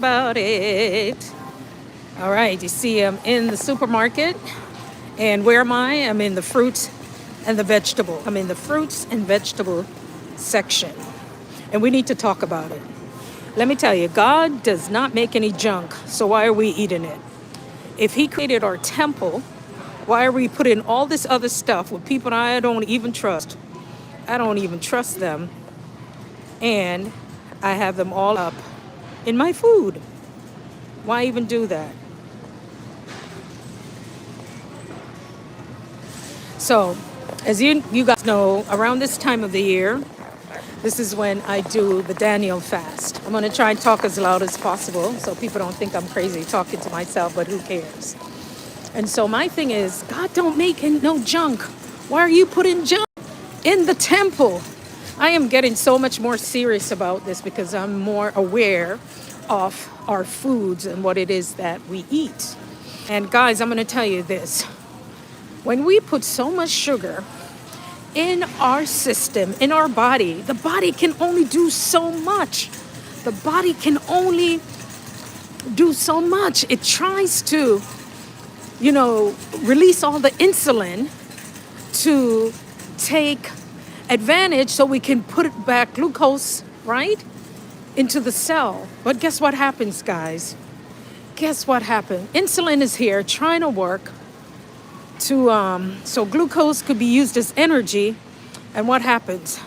about it. All right, you see, I'm in the supermarket, and where am I? I'm in the fruits and the vegetable. I'm in the fruits and vegetable section, and we need to talk about it. Let me tell you, God does not make any junk, so why are we eating it? If He created our temple, why are we putting all this other stuff with people I don't even trust? I don't even trust them, and I have them all up in my food. Why even do that? So, as you guys know, around this time of the year, this is when I do the Daniel fast. I'm going to try and talk as loud as possible so people don't think I'm crazy talking to myself, but who cares? And so my thing is, God don't make no junk. Why are you putting junk in the temple? I am getting so much more serious about this because I'm more aware of our foods and what it is that we eat. And guys, I'm going to tell you this. When we put so much sugar in our system, in our body, the body can only do so much. The body can only do so much. It tries to, release all the insulin to take advantage so we can put it back, glucose, right, into the cell. But guess what happens, guys? Guess what happened? Insulin is here trying to work so glucose could be used as energy. And what happens?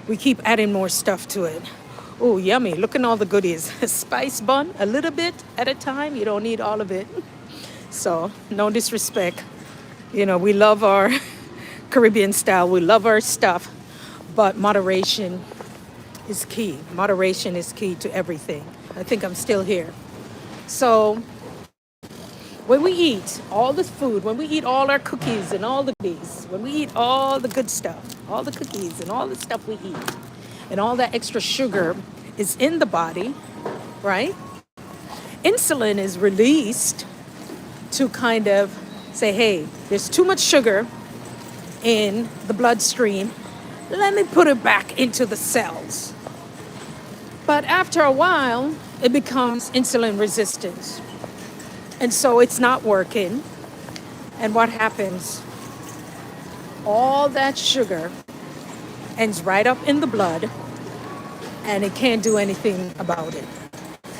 We keep adding more stuff to it. Oh, yummy. Look at all the goodies. A spice bun, a little bit at a time. You don't need all of it. So no disrespect. We love our Caribbean style. We love our stuff. But moderation is key. Moderation is key to everything. I think I'm still here. So when we eat all this food, when we eat all our cookies and all the goodies, when we eat all the good stuff, all the cookies and all the stuff we eat, and all that extra sugar is in the body, right? Insulin is released to kind of say, hey, there's too much sugar in the bloodstream. Let me put it back into the cells. But after a while, it becomes insulin resistance. And so it's not working. And what happens? All that sugar ends right up in the blood, and it can't do anything about it.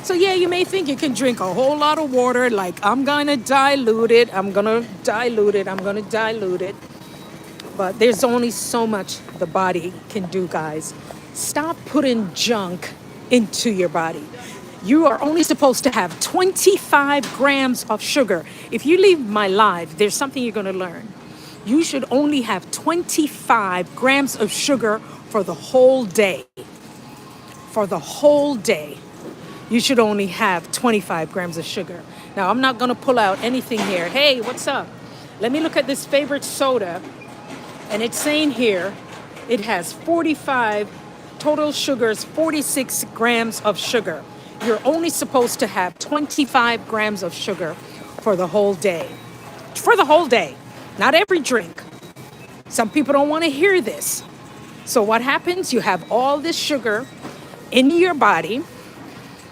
So yeah, you may think you can drink a whole lot of water, like I'm gonna dilute it. But there's only so much the body can do, guys. Stop putting junk into your body. You are only supposed to have 25 grams of sugar. If you leave my live, there's something you're going to learn. You should only have 25 grams of sugar for the whole day. For the whole day, you should only have 25 grams of sugar. Now, I'm not going to pull out anything here. Hey, what's up? Let me look at this favorite soda. And it's saying here, it has 45 total sugars, 46 grams of sugar. You're only supposed to have 25 grams of sugar for the whole day. For the whole day, not every drink. Some people don't want to hear this. So what happens? You have all this sugar in your body.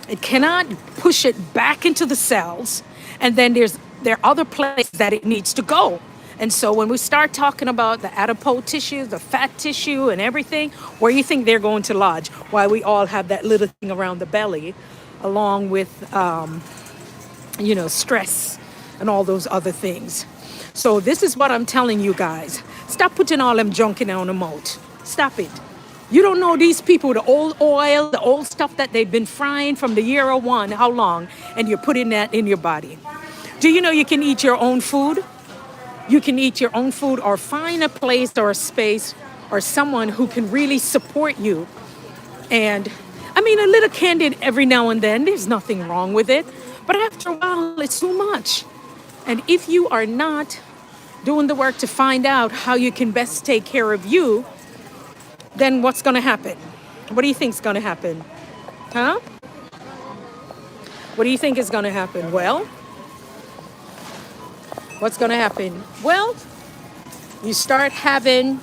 It cannot push it back into the cells. And then there are other places that it needs to go. And so when we start talking about the adipose tissue, the fat tissue and everything, where you think they're going to lodge? Why we all have that little thing around the belly, along with, stress and all those other things. So this is what I'm telling you guys. Stop putting all them junk in on the mouth. Stop it. You don't know these people, the old oil, the old stuff that they've been frying from the year of one, how long, and you're putting that in your body. Do you know you can eat your own food? You can eat your own food, or find a place or a space or someone who can really support you. And a little candy every now and then, there's nothing wrong with it. But after a while, it's too much. And if you are not doing the work to find out how you can best take care of you, then what's going to happen? What do you think is going to happen? Huh? What do you think is going to happen? Well, what's going to happen? Well, you start having,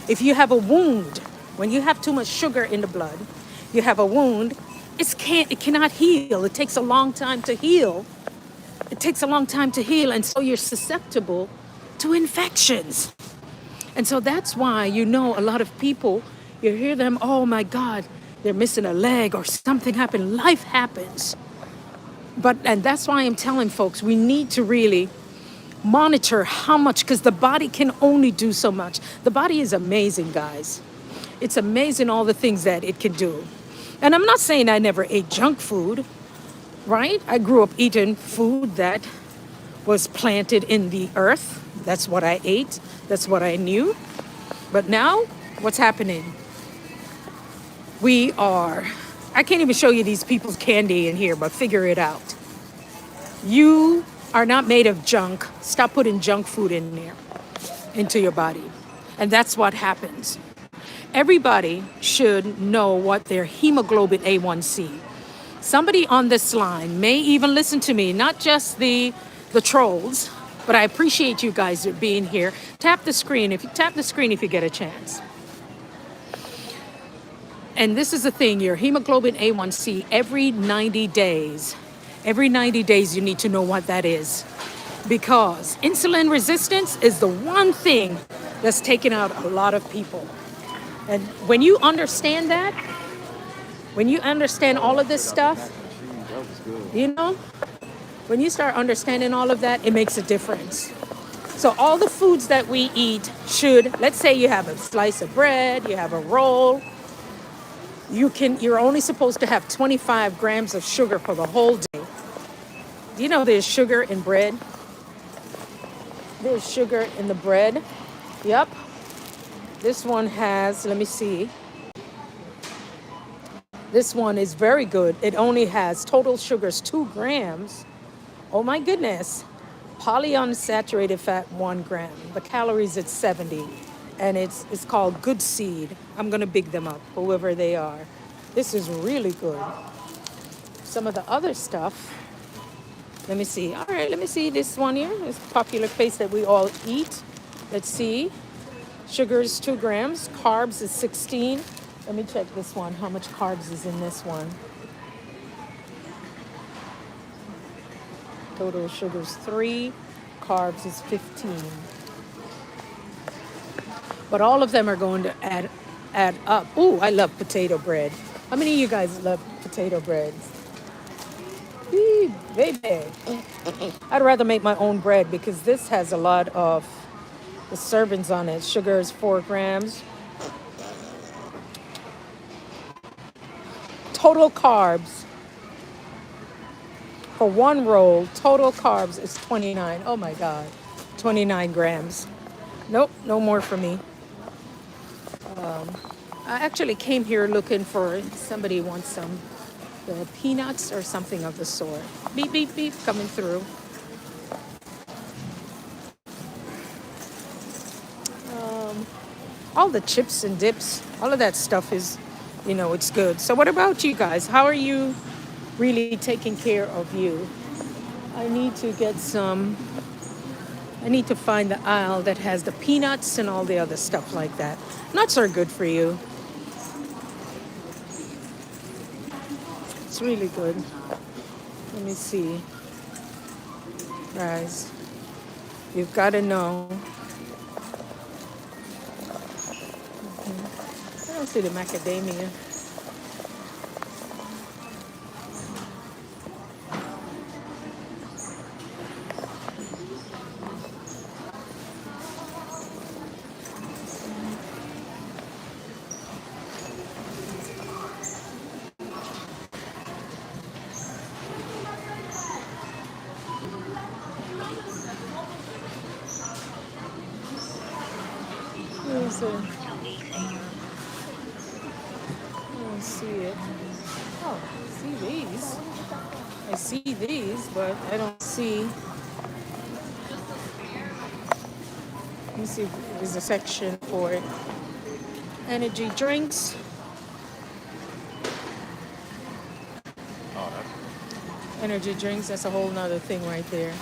if you have a wound, when you have too much sugar in the blood, you have a wound, it cannot heal. It takes a long time to heal. It takes a long time to heal, and so you're susceptible to infections. And so that's why, a lot of people, you hear them, oh my God, they're missing a leg or something happened. Life happens. And that's why I'm telling folks, we need to really monitor how much, because the body can only do so much. The body is amazing, guys. It's amazing all the things that it can do. And I'm not saying I never ate junk food, right? I grew up eating food that was planted in the earth. That's what I ate. That's what I knew. But now, what's happening? I can't even show you these people's candy in here, but figure it out. You are not made of junk. Stop putting junk food in there, into your body. And that's what happens. Everybody should know what their hemoglobin A1C. Somebody on this line may even listen to me, not just the trolls, but I appreciate you guys being here. Tap the screen if you get a chance. And this is the thing, your hemoglobin A1C every 90 days. Every 90 days you need to know what that is. Because insulin resistance is the one thing that's taking out a lot of people. And when you understand that, when you understand all of this stuff, when you start understanding all of that, it makes a difference. So all the foods that we eat let's say you have a slice of bread, you have a roll, you're only supposed to have 25 grams of sugar for the whole day. Do you know there's sugar in bread? There's sugar in the bread. Yep. This one has, let me see. This one is very good. It only has total sugars 2 grams. Oh my goodness. Polyunsaturated fat 1 gram. The calories it's 70. And it's called Good Seed. I'm gonna big them up, whoever they are. This is really good. Some of the other stuff. Let me see. All right, let me see this one here. This popular paste that we all eat. Let's see. Sugar is 2 grams. Carbs is 16. Let me check this one. How much carbs is in this one? Total sugar is 3. Carbs is 15. But all of them are going to add up. Ooh, I love potato bread. How many of you guys love potato bread? Eee, baby. I'd rather make my own bread because this has a lot of the servings on it. Sugar is 4 grams. Total carbs for one roll, total carbs is 29. Oh my God, 29 grams. Nope, no more for me. I actually came here looking for somebody wants some peanuts or something of the sort. Beep, beep, beep, coming through. All the chips and dips, all of that stuff is, it's good. So what about you guys? How are you really taking care of you? I need to find the aisle that has the peanuts and all the other stuff like that. Nuts are good for you. It's really good. Let me see. Guys, you've got to know. I don't see the macadamia. Where's it? I don't see it. Oh, I see these, but I don't see. Let me see if there's a section for it. Energy drinks. Energy drinks, that's a whole nother thing right there.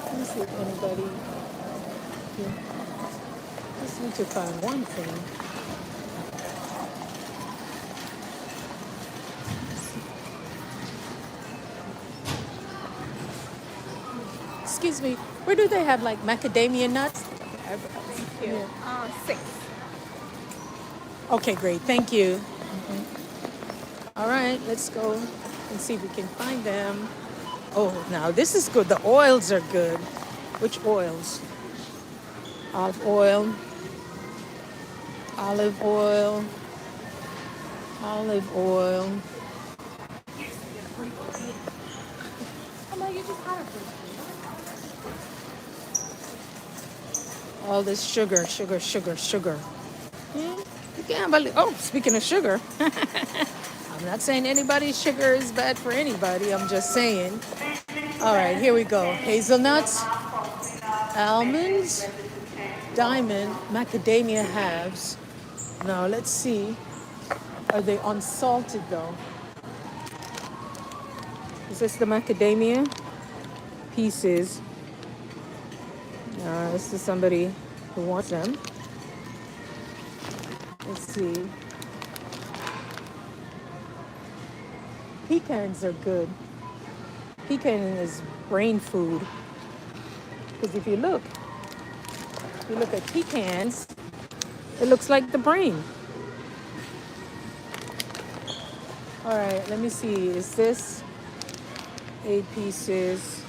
Let me see if anybody here. Just need to find one thing. excuse me, where do they have like macadamia nuts? Yeah. 6. Okay, great. Thank you. All right, let's go and see if we can find them. Oh, now this is good. The oils are good. Which oils? Olive oil, olive oil, olive oil. Oh, no, you just had a fruit. All this sugar, sugar, sugar, sugar. You can't believe. Oh, speaking of sugar, I'm not saying anybody's sugar is bad for anybody. I'm just saying. All right, here we go. Hazelnuts, almonds, diamond, macadamia halves. Now let's see. Are they unsalted though? Is this the macadamia pieces? This is somebody who wants them. Let's see. Pecans are good. Pecan is brain food. Because if you look at pecans, it looks like the brain. All right, let me see. Is this 8 pieces?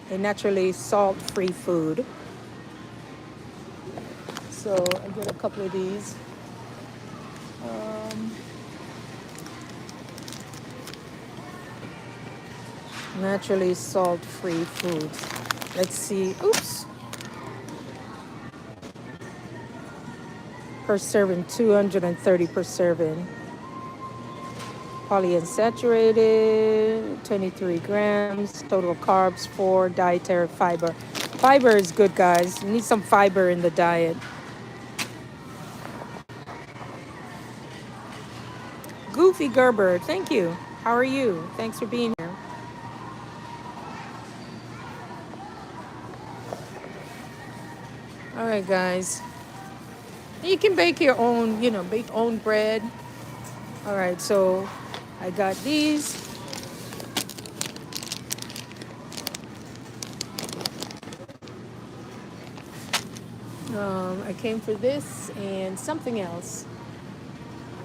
Naturally salt-free food. So I get a couple of these. Naturally salt-free foods. Let's see. Oops. Per serving, 230 per serving. Polyunsaturated, 23 grams. Total carbs, 4. Dietary fiber. Fiber is good, guys. You need some fiber in the diet. Goofy Gerber, thank you. How are you? Thanks for being here. All right, guys. You can bake your own, bake own bread. All right, so I got these. I came for this and something else.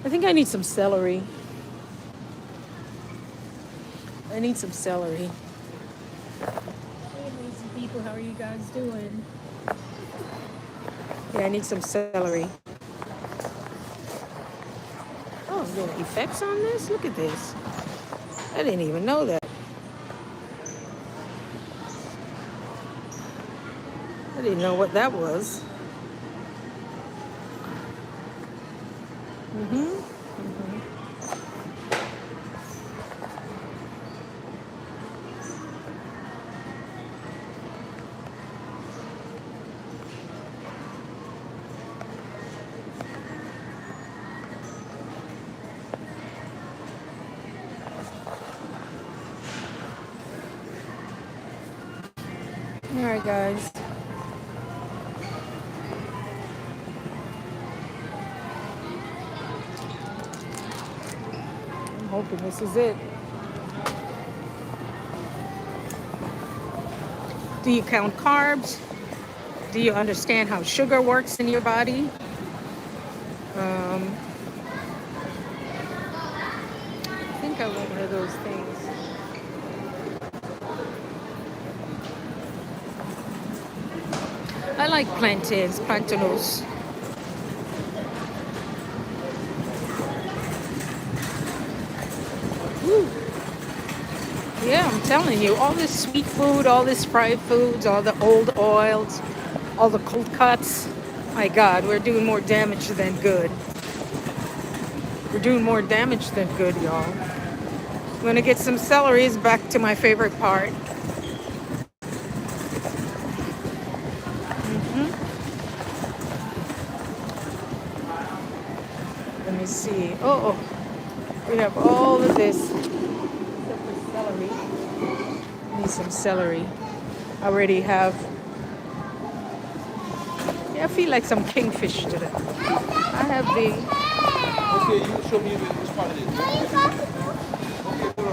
I think I need some celery. I need some celery. Hey, lazy people, how are you guys doing? Yeah, I need some celery. Oh, there are effects on this? Look at this. I didn't even know that. I didn't know what that was. All right, guys. I'm hoping this is it. Do you count carbs? Do you understand how sugar works in your body? I think I want one of those things. I like plantains, plantanos. Woo. Yeah, I'm telling you, all this sweet food, all this fried foods, all the old oils, all the cold cuts. My God, we're doing more damage than good. We're doing more damage than good, y'all. I'm gonna get some celery. It's back to my favorite part. Let me see. Oh, we have all of this. Except for celery. Need some celery. I already have. Yeah, I feel like some kingfish today. I have the. Okay, you show me which part it is. Okay, hold on.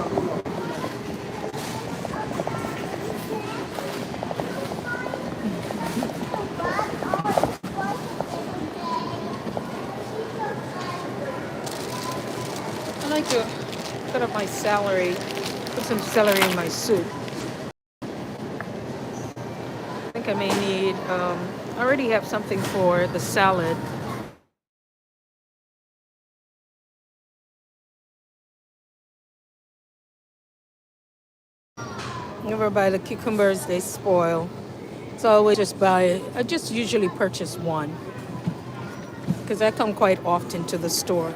I like to cut up my celery, put some celery in my soup. I think I may need, I already have something for the salad. Never buy the cucumbers, they spoil. So I always just buy, I just usually purchase one because I come quite often to the store.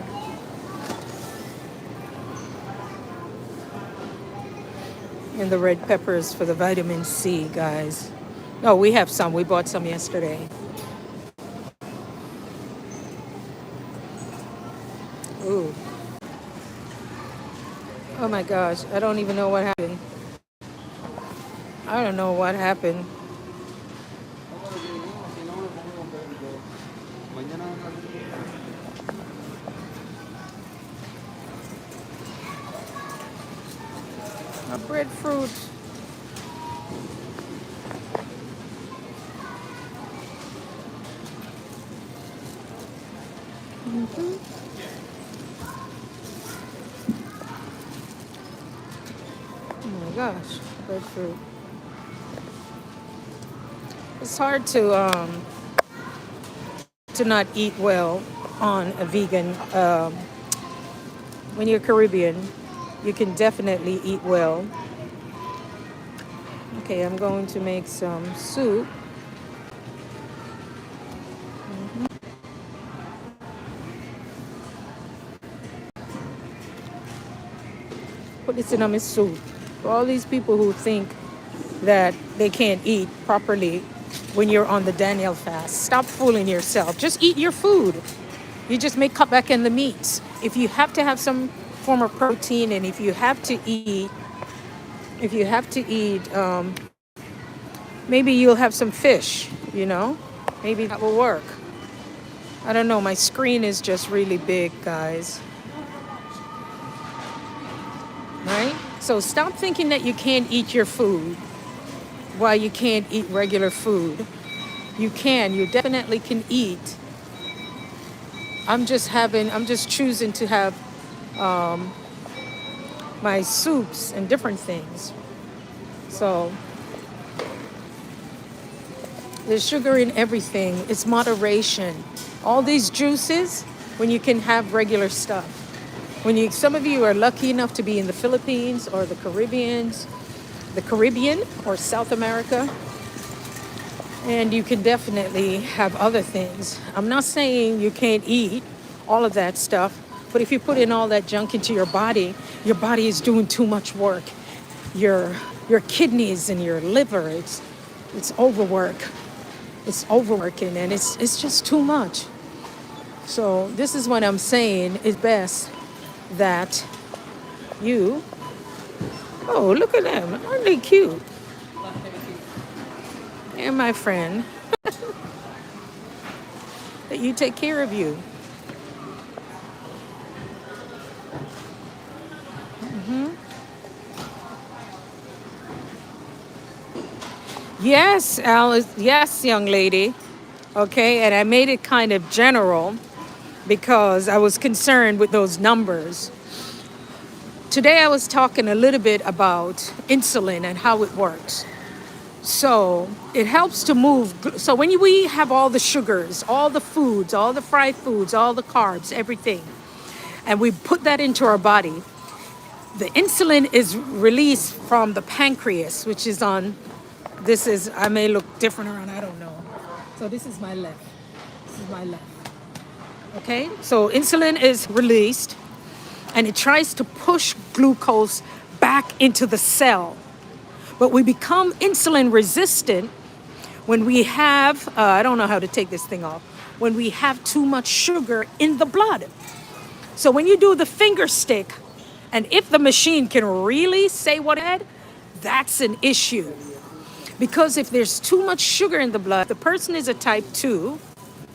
And the red peppers for the vitamin C, guys. No, we have some. We bought some yesterday. Ooh. Oh my gosh. I don't even know what happened. I don't know what happened. A breadfruit. Oh my gosh, breadfruit. It's hard to not eat well on a vegan. When you're Caribbean, you can definitely eat well. Okay, I'm going to make some soup. Put this in my soup. For all these people who think that they can't eat properly when you're on the Daniel fast, stop fooling yourself. Just eat your food. You just may cut back in the meats. If you have to have some form of protein, and if you have to eat, maybe you'll have some fish. Maybe that will work. I don't know. My screen is just really big, guys. Right? So stop thinking that you can't eat your food while you can't eat regular food. You can. You definitely can eat. I'm just choosing to have my soups and different things. So there's sugar in everything. It's moderation. All these juices when you can have regular stuff. Some of you are lucky enough to be in the Philippines or the Caribbean or South America, and you can definitely have other things. I'm not saying you can't eat all of that stuff, but if you put in all that junk into your body is doing too much work. Your kidneys and your liver, it's overwork. It's overworking, and it's just too much. So this is what I'm saying is best that you, oh, look at them. Aren't they cute? And my friend, that you take care of you. Yes, Alice. Yes, young lady. Okay, and I made it kind of general because I was concerned with those numbers. Today I was talking a little bit about insulin and how it works. So it helps to move. So when we have all the sugars, all the foods, all the fried foods, all the carbs, everything, and we put that into our body, the insulin is released from the pancreas, which is on, I may look different around, I don't know. So this is my left. This is my left. Okay, so insulin is released and it tries to push glucose back into the cell. But we become insulin resistant when we have, I don't know how to take this thing off, when we have too much sugar in the blood. So when you do the finger stick, and if the machine can really say what it had, that's an issue. Because if there's too much sugar in the blood, the person is a type 2,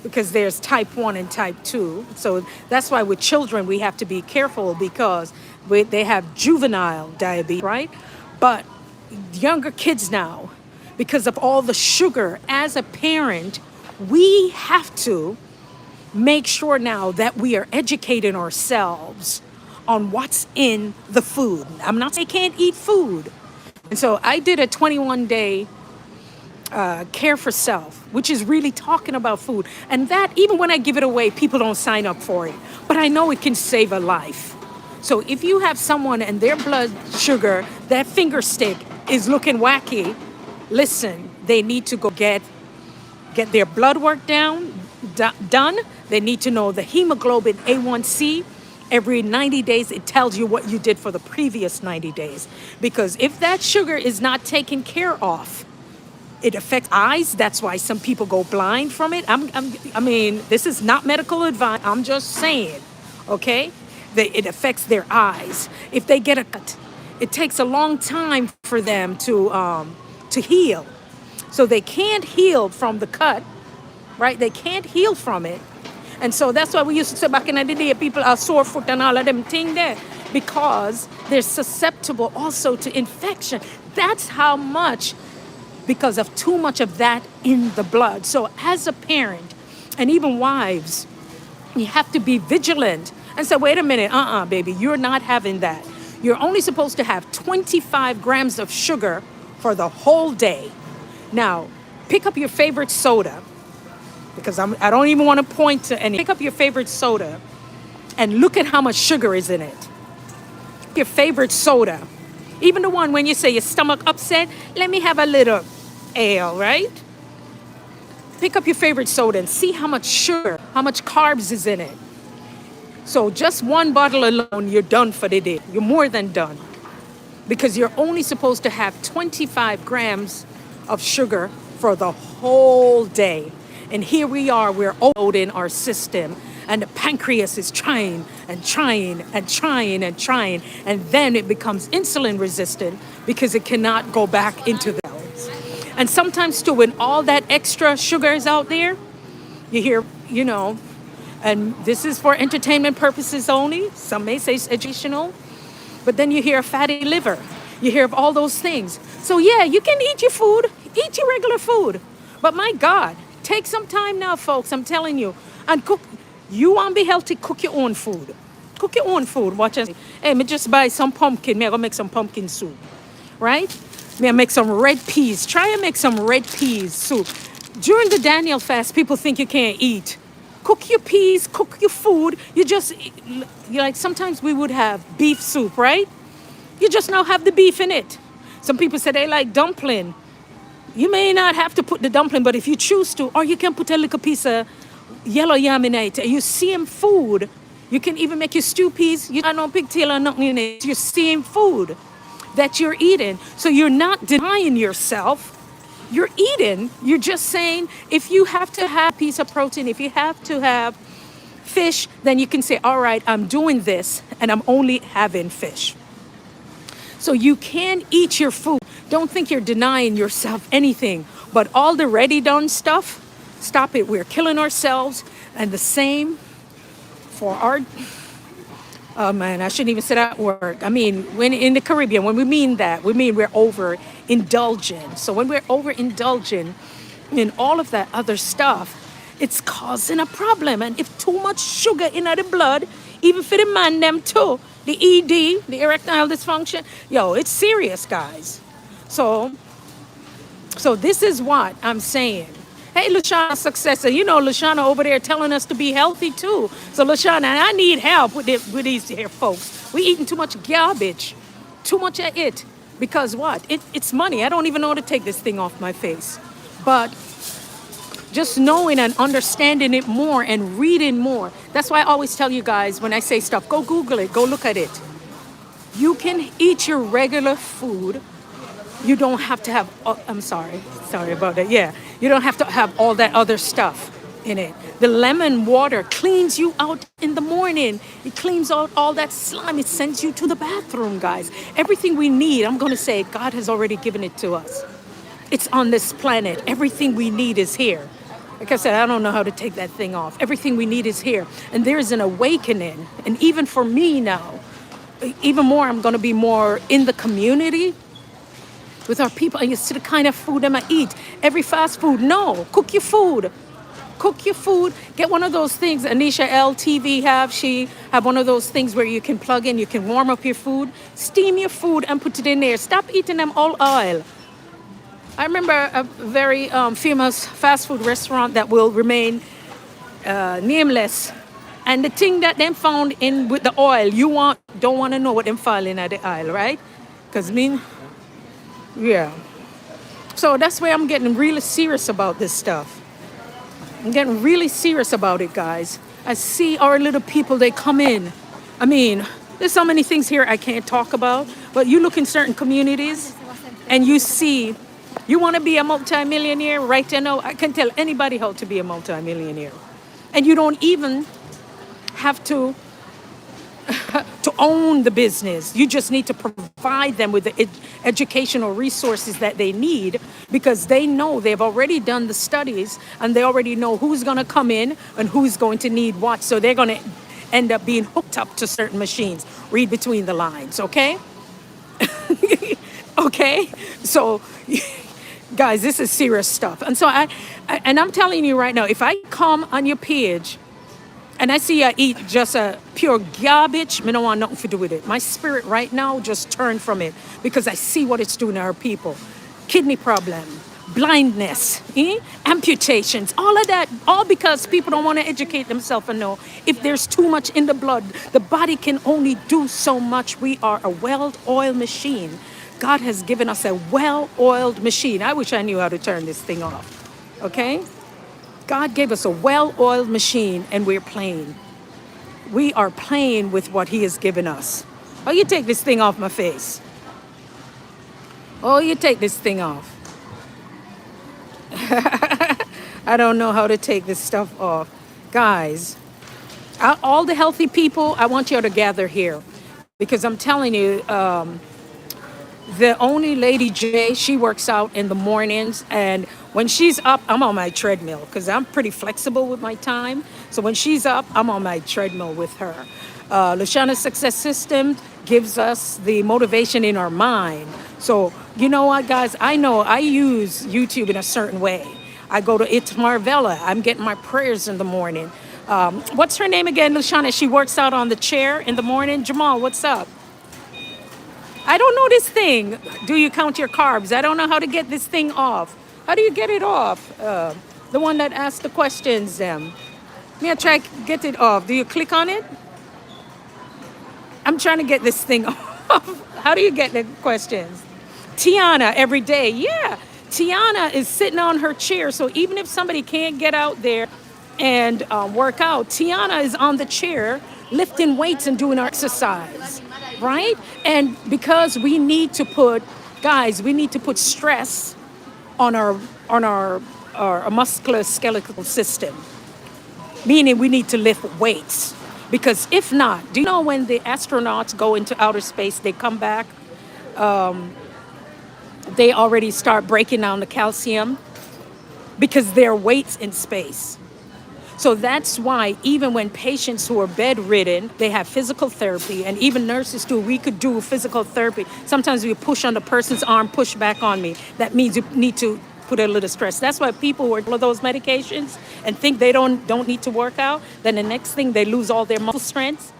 because there's type 1 and type 2. So that's why with children we have to be careful because they have juvenile diabetes, right? But younger kids now, because of all the sugar, as a parent, we have to make sure now that we are educating ourselves on what's in the food. I'm not saying they can't eat food. And so I did a 21-day care for self, which is really talking about food. And that, even when I give it away, people don't sign up for it. But I know it can save a life. So if you have someone and their blood sugar, that finger stick is looking wacky, listen, they need to go get their blood work done. They need to know the hemoglobin A1C. Every 90 days, it tells you what you did for the previous 90 days. Because if that sugar is not taken care of, it affects eyes. That's why some people go blind from it. I mean, this is not medical advice. I'm just saying, okay? It affects their eyes. If they get a cut, it takes a long time for them to heal. So they can't heal from the cut, right? They can't heal from it. And so that's why we used to say back in the day, people are sore foot and all of them thing there, because they're susceptible also to infection. That's how much, because of too much of that in the blood. So as a parent, and even wives, you have to be vigilant and say, wait a minute, baby, you're not having that. You're only supposed to have 25 grams of sugar for the whole day. Now, pick up your favorite soda, because I don't even want to point to any. Pick up your favorite soda and look at how much sugar is in it. Your favorite soda, even the one when you say your stomach upset, let me have a little ale, right? Pick up your favorite soda and see how much sugar, how much carbs is in it. So just one bottle alone, you're done for the day. You're more than done. Because you're only supposed to have 25 grams of sugar for the whole day. And here we are, we're overloading our system. And the pancreas is trying and trying and trying and trying. And then it becomes insulin resistant because it cannot go back into the cells. And sometimes too, when all that extra sugar is out there, you hear, and this is for entertainment purposes only. Some may say it's educational. But then you hear fatty liver. You hear of all those things. So yeah, you can eat your food. Eat your regular food. But my God, take some time now, folks. I'm telling you. And cook. You want to be healthy, cook your own food. Cook your own food. Watch us. Hey, me just buy some pumpkin. Me I go make some pumpkin soup. Right? Me I make some red peas. Try and make some red peas soup. During the Daniel fast, people think you can't eat. Cook your peas, cook your food. You like, sometimes we would have beef soup, right? You just now have the beef in it. Some people say they like dumpling. You may not have to put the dumpling, but if you choose to, or you can put a little piece of yellow yam in it. You same food. You can even make your stew peas. You got no pigtail or nothing in it. You're same food that you're eating. So you're not denying yourself. You're eating. You're just saying, if you have to have a piece of protein, if you have to have fish, then you can say, all right, I'm doing this and I'm only having fish. So you can eat your food. Don't think you're denying yourself anything. But all the ready done stuff, stop it. We're killing ourselves. And the same for our, oh man, I shouldn't even say that word. I mean, when in the Caribbean, when we mean that, we mean we're overindulgent. So when we're overindulgent in all of that other stuff, it's causing a problem. And if too much sugar in the blood, even for the man them too, the ED, the erectile dysfunction, it's serious, guys. So this is what I'm saying. Hey, Lashana Successor, Lashana over there telling us to be healthy too. So Lashana, I need help with these here folks. We eating too much garbage, too much of it. Because what? It's money. I don't even know how to take this thing off my face. But just knowing and understanding it more and reading more. That's why I always tell you guys when I say stuff, go Google it, go look at it. You can eat your regular food. You don't have to have, I'm sorry about that. Yeah, you don't have to have all that other stuff in it. The lemon water cleans you out in the morning. It cleans out all that slime. It sends you to the bathroom, guys. Everything we need, I'm going to say, God has already given it to us. It's on this planet. Everything we need is here. Like I said, I don't know how to take that thing off. Everything we need is here. And there's an awakening. And even for me now, even more, I'm going to be more in the community with our people. And you see the kind of food that I eat. Every fast food, no. Cook your food. Cook your food. Get one of those things Anisha LTV have. She have one of those things where you can plug in, you can warm up your food, steam your food and put it in there. Stop eating them all oil. I remember a very famous fast food restaurant that will remain nameless. And the thing that them found in with the oil, don't want to know what them filing at the oil, right? Because yeah. So that's why I'm getting really serious about this stuff. I'm getting really serious about it, guys. I see our little people, they come in. I mean, there's so many things here I can't talk about, but you look in certain communities and you see, you want to be a multimillionaire right now? I can tell anybody how to be a multimillionaire. And you don't even have to own the business. You just need to provide them with the educational resources that they need, because they know they've already done the studies and they already know who's going to come in and who's going to need what. So they're going to end up being hooked up to certain machines. Read between the lines, okay? Okay? So, guys, this is serious stuff. And so I'm telling you right now, if I come on your page and I see you eat just a pure garbage, I don't want nothing to do with it. My spirit right now just turned from it because I see what it's doing to our people. Kidney problem, blindness, amputations, all of that, all because people don't want to educate themselves and know if there's too much in the blood, the body can only do so much. We are a well-oiled machine. God has given us a well-oiled machine. I wish I knew how to turn this thing off, okay? God gave us a well-oiled machine and we're playing. We are playing with what he has given us. Oh, you take this thing off my face. Oh, you take this thing off. I don't know how to take this stuff off. Guys, all the healthy people, I want you to gather here. Because I'm telling you, the only Lady J, she works out in the mornings, and when she's up, I'm on my treadmill because I'm pretty flexible with my time. So when she's up, I'm on my treadmill with her. Lashana's Success System gives us the motivation in our mind. So you know what, guys? I know I use YouTube in a certain way. I go to It's Marvella. I'm getting my prayers in the morning. What's her name again, Lashana? She works out on the chair in the morning. Jamal, what's up? I don't know this thing. Do you count your carbs? I don't know how to get this thing off. How do you get it off? The one that asked the questions, May I try get it off? Do you click on it? I'm trying to get this thing off. How do you get the questions? Tiana, every day. Yeah, Tiana is sitting on her chair. So even if somebody can't get out there and work out, Tiana is on the chair lifting weights and doing our exercise. Right? And because we need to put, guys, we need to put stress on our musculoskeletal system, meaning we need to lift weights. Because if not, do you know when the astronauts go into outer space, they come back, they already start breaking down the calcium because they're weights in space. So that's why even when patients who are bedridden, they have physical therapy, and even nurses too, we could do physical therapy. Sometimes we push on the person's arm, push back on me. That means you need to put a little stress. That's why people who are on those medications and think they don't need to work out, then the next thing they lose all their muscle strength.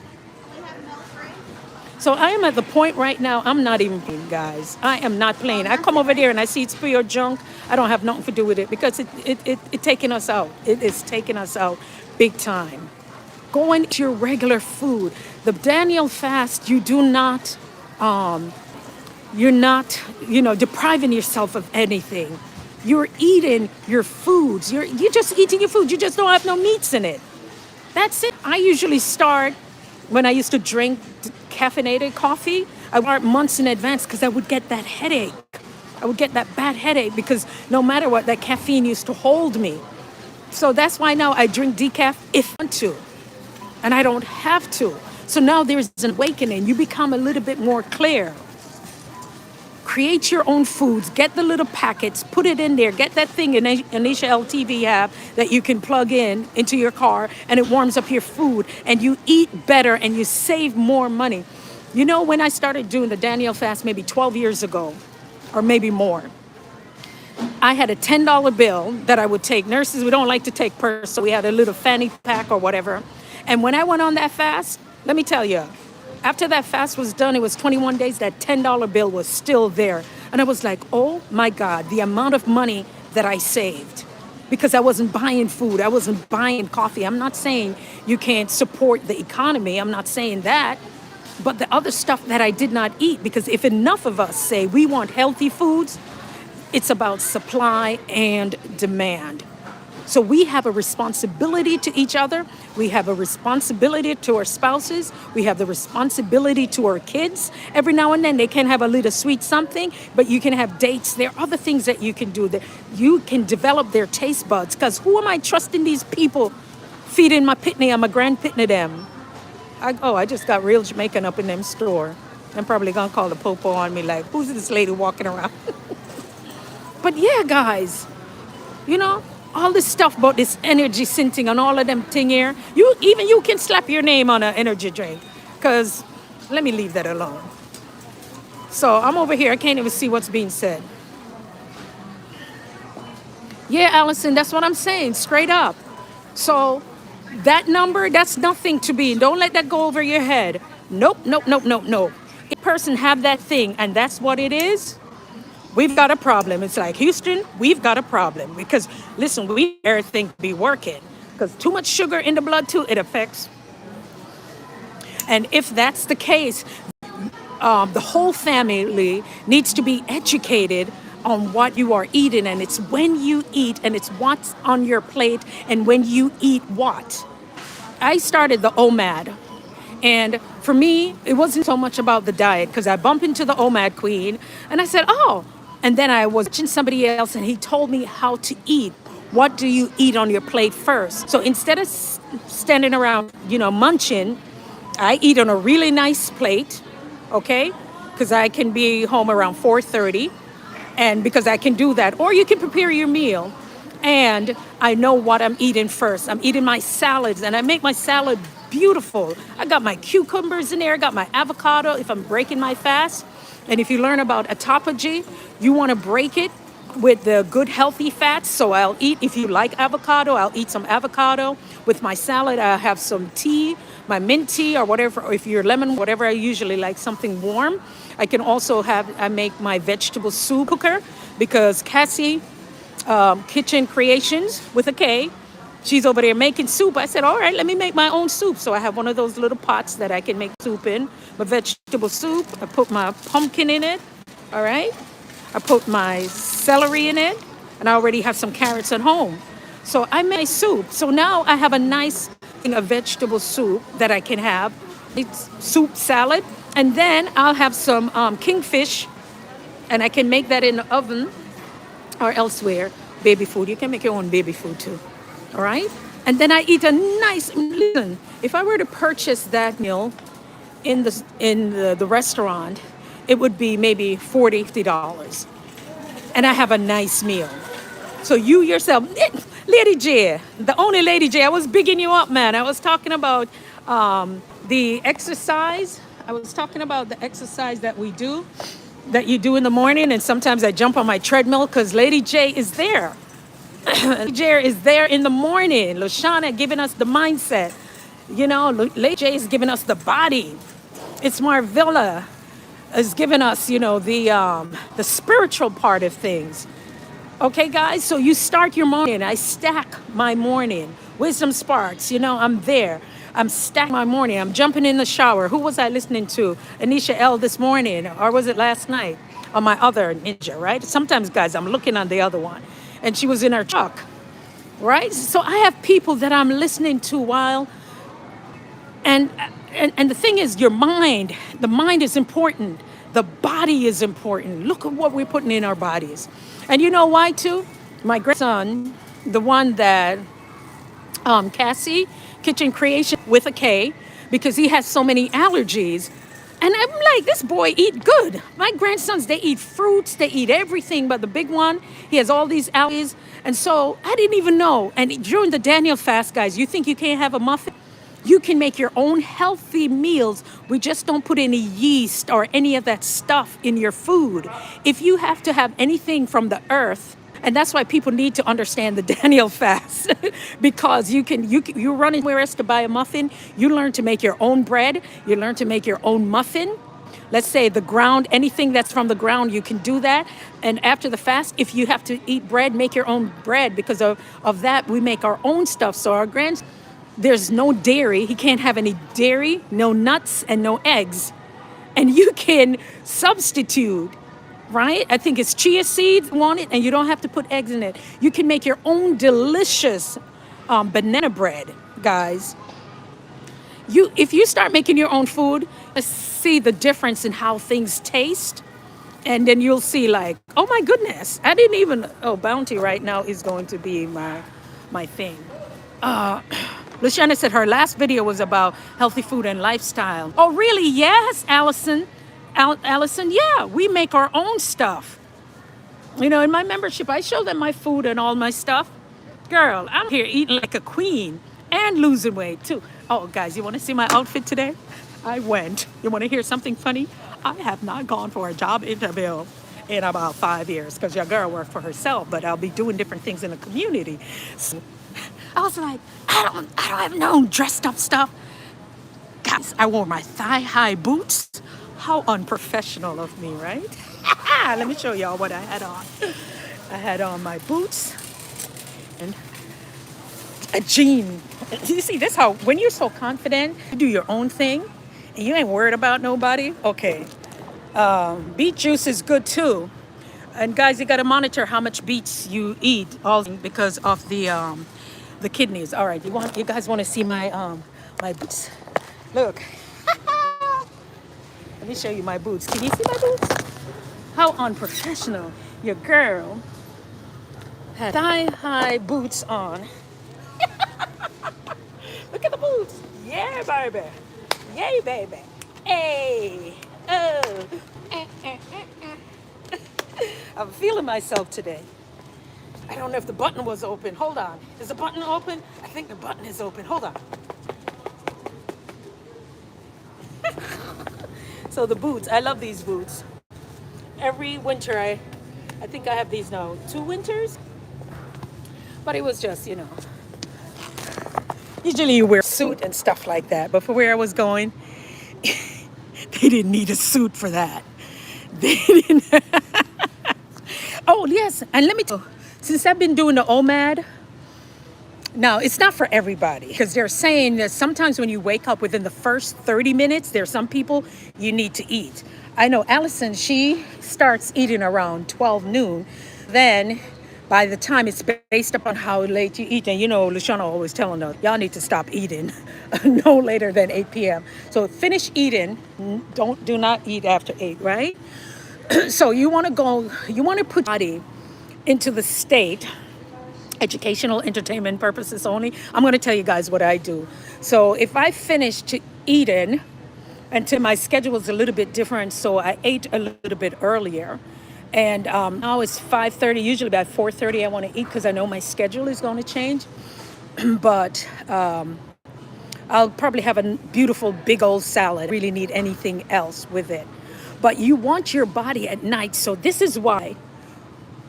So I am at the point right now, I'm not even playing, guys. I am not playing. I come over there and I see it's pure junk. I don't have nothing to do with it because it taking us out. It is taking us out big time. Going to your regular food. The Daniel fast, you do not, you're not, depriving yourself of anything. You're eating your foods. You're just eating your food. You just don't have no meats in it. That's it. I usually start when I used to drink caffeinated coffee. I would start months in advance because I would get that headache. I would get that bad headache because no matter what, that caffeine used to hold me. So that's why now I drink decaf if I want to. And I don't have to. So now there's an awakening. You become a little bit more clear. Create your own foods. Get the little packets. Put it in there. Get that thing Anisha LTV have that you can plug into your car and it warms up your food and you eat better and you save more money. You know, when I started doing the Daniel fast maybe 12 years ago or maybe more, I had a $10 bill that I would take. Nurses, we don't like to take purse, so we had a little fanny pack or whatever. And when I went on that fast, let me tell you, after that fast was done, it was 21 days, that $10 bill was still there. And I was like, oh my God, the amount of money that I saved. Because I wasn't buying food, I wasn't buying coffee. I'm not saying you can't support the economy, I'm not saying that. But the other stuff that I did not eat, because if enough of us say we want healthy foods, it's about supply and demand. So we have a responsibility to each other. We have a responsibility to our spouses. We have the responsibility to our kids. Every now and then they can have a little sweet something, but you can have dates. There are other things that you can do that you can develop their taste buds. Because who am I trusting these people feeding my pitney and my grand pitney them? I just got real Jamaican up in them store. I'm probably gonna call the popo on me like, who's this lady walking around? But yeah, guys, you know, all this stuff about this energy sinting and all of them thing here, you can slap your name on an energy drink. Cause let me leave that alone. So I'm over here, I can't even see what's being said. Yeah, Allison, that's what I'm saying, straight up. So that number, that's nothing to be. Don't let that go over your head. Nope, nope, nope, nope, nope. If a person have that thing and that's what it is, we've got a problem. It's like, Houston, we've got a problem. Because, listen, we everything be working. Because too much sugar in the blood, too, it affects. And if that's the case, the whole family needs to be educated on what you are eating. And it's when you eat, and it's what's on your plate, and when you eat what. I started the OMAD. And for me, it wasn't so much about the diet, because I bumped into the OMAD queen, and I said, oh. And then I was watching somebody else, and he told me how to eat. What do you eat on your plate first? So instead of standing around, munching, I eat on a really nice plate, okay? Because I can be home around 4:30, and because I can do that. Or you can prepare your meal, and I know what I'm eating first. I'm eating my salads, and I make my salad beautiful. I got my cucumbers in there, I got my avocado if I'm breaking my fast. And if you learn about autophagy, you want to break it with the good healthy fats. So I'll eat, if you like avocado, I'll eat some avocado. With my salad, I'll have some tea, my mint tea or whatever, or if you're lemon, whatever, I usually like something warm. I can also I make my vegetable soup cooker, because Cassie, Kitchen Creations with a K, she's over there making soup. I said, all right, let me make my own soup. So I have one of those little pots that I can make soup in, my vegetable soup. I put my pumpkin in it, all right? I put my celery in it, and I already have some carrots at home. So I made soup. So now I have a nice thing of vegetable soup that I can have. It's soup salad. And then I'll have some kingfish, and I can make that in the oven or elsewhere. Baby food. You can make your own baby food too. All right? And then I eat a nice, listen, if I were to purchase that meal in the restaurant, it would be maybe $40, $50. And I have a nice meal. So you yourself, Lady J, the only Lady J, I was bigging you up, man. I was talking about the exercise. I was talking about the exercise that you do in the morning. And sometimes I jump on my treadmill because Lady J is there. J is there in the morning. Lashana giving us the mindset. Lady J is giving us the body. It's Marvilla is giving us, the spiritual part of things. Okay, guys, so you start your morning. I stack my morning. Wisdom Sparks, I'm there. I'm stacking my morning. I'm jumping in the shower. Who was I listening to? Anisha L this morning, or was it last night? On my other ninja, right? Sometimes, guys, I'm looking on the other one. And she was in her truck, right? So I have people that I'm listening to while, and the thing is, the mind is important. The body is important. Look at what we're putting in our bodies. And you know why too? My grandson, the one that, Cassie, Kitchen Creation with a K, because he has so many allergies. And I'm like, this boy eat good. My grandsons, they eat fruits, they eat everything, but the big one, he has all these allergies. And so I didn't even know. And during the Daniel fast, guys, you think you can't have a muffin? You can make your own healthy meals. We just don't put any yeast or any of that stuff in your food. If you have to have anything from the earth, And that's why people need to understand the Daniel fast because you run anywhere else to buy a muffin, you learn to make your own bread, you learn to make your own muffin. Let's say the ground, anything that's from the ground, you can do that. And after the fast, if you have to eat bread, make your own bread because of that, we make our own stuff. So there's no dairy. He can't have any dairy, no nuts, and no eggs. And you can substitute, right? I think it's chia seeds, want it, and you don't have to put eggs in it. You can make your own delicious banana bread, guys. If you start making your own food, see the difference in how things taste, and then you'll see like, oh my goodness, I didn't even. Oh, Bounty right now is going to be my thing. Luciana said her last video was about healthy food and lifestyle. Oh, really? Yes, Allison. Allison, yeah, we make our own stuff. You know, in my membership, I show them my food and all my stuff. Girl, I'm here eating like a queen and losing weight too. Oh, guys, you want to see my outfit today? I went. You want to hear something funny? I have not gone for a job interview in about 5 years because your girl worked for herself, but I'll be doing different things in the community. So I was like, I don't have no dressed up stuff. Guys, I wore my thigh-high boots. How unprofessional of me, right? Let me show y'all what I had on. I had on my boots and a jean. You see, this how, when you're so confident, you do your own thing and you ain't worried about nobody. Okay. Beet juice is good too. And guys, you got to monitor how much beets you eat, all because of the kidneys. All right, you guys want to see my my boots? Look. Let me show you my boots. Can you see my boots? How unprofessional. Your girl had thigh-high boots on. Look at the boots. Yeah, baby. Yay, baby. Hey. Oh. I'm feeling myself today. I don't know if the button was open. Hold on. Is the button open? I think the button is open. Hold on. So the boots, I love these boots. Every winter, I think I have these now 2 winters. But it was just, you know. Usually you wear a suit and stuff like that. But for where I was going, they didn't need a suit for that. They didn't. Oh, yes. And let me tell you, since I've been doing the OMAD, now it's not for everybody because they're saying that sometimes when you wake up within the first 30 minutes, there's some people you need to eat. I know Allison, she starts eating around 12 noon. Then by the time it's based upon how late you eat, and you know, Luciana always telling us, y'all need to stop eating no later than 8 p.m. So finish eating. Do not eat after 8, right? So you want to put your body into the state, educational, entertainment purposes only. I'm going to tell you guys what I do. So if I finish eating, until my schedule is a little bit different, so I ate a little bit earlier. And now it's 5:30. Usually by 4:30 I want to eat because I know my schedule is going to change. But I'll probably have a beautiful big old salad. Really need anything else with it. But you want your body at night. So this is why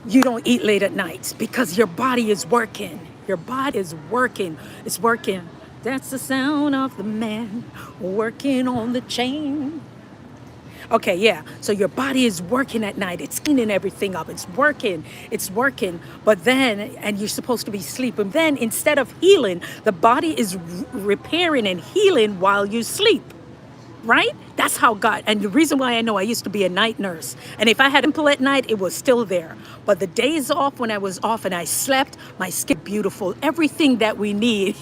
you don't eat late at night, because your body is working. Your body is working. It's working. That's the sound of the man working on the chain. Okay, yeah. So your body is working at night. It's cleaning everything up. It's working. It's working. But then, and you're supposed to be sleeping. Then instead of healing, the body is repairing and healing while you sleep. Right? That's how God, and the reason why I know, I used to be a night nurse. And if I had a pimple at night, it was still there. But the days off, when I was off and I slept, my skin beautiful. Everything that we need.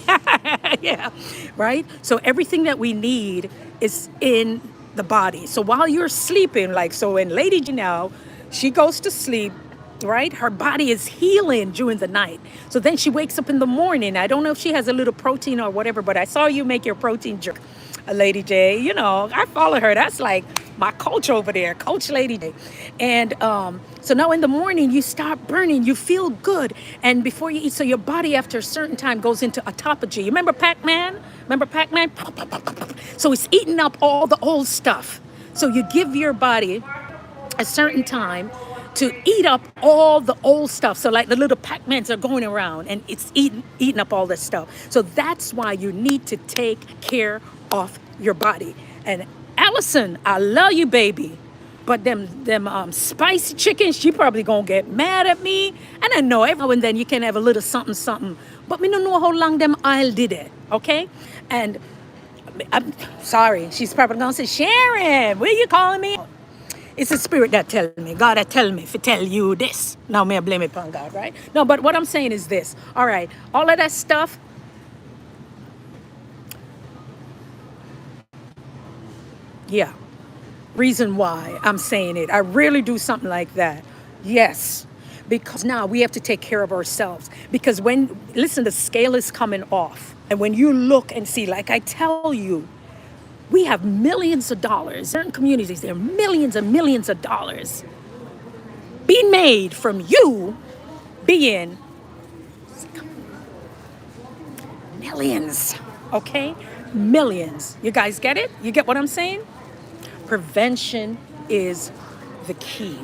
Yeah. Right? So everything that we need is in the body. So while you're sleeping, like, so when Lady Janelle, she goes to sleep, right? Her body is healing during the night. So then she wakes up in the morning. I don't know if she has a little protein or whatever, but I saw you make your protein jerk. Lady J, you know, I follow her. That's like my coach over there, Coach Lady J. And so now in the morning, you start burning, you feel good. And before you eat, so your body after a certain time goes into autophagy. You remember Pac-Man? Remember Pac-Man? So it's eating up all the old stuff. So you give your body a certain time to eat up all the old stuff. So like the little Pac-Mans are going around and it's eating up all this stuff. So that's why you need to take care of your body. And Allison, I love you, baby. But them spicy chickens, she probably gonna get mad at me. And I know every now and then you can have a little something, something. But me don't know how long them oil did it, okay? And I'm sorry, she's probably gonna say, Sharon, what are you calling me? It's a spirit that tell me, God that tell me to tell you this. Now may I blame it upon God, right? No, but what I'm saying is this. All right, all of that stuff, yeah. Reason why I'm saying it. I really do something like that. Yes. Because now we have to take care of ourselves. Because listen, the scale is coming off. And when you look and see, like I tell you, we have millions of dollars. Certain communities, there are millions and millions of dollars being made from you being millions, okay? Millions. You guys get it? You get what I'm saying? Prevention is the key.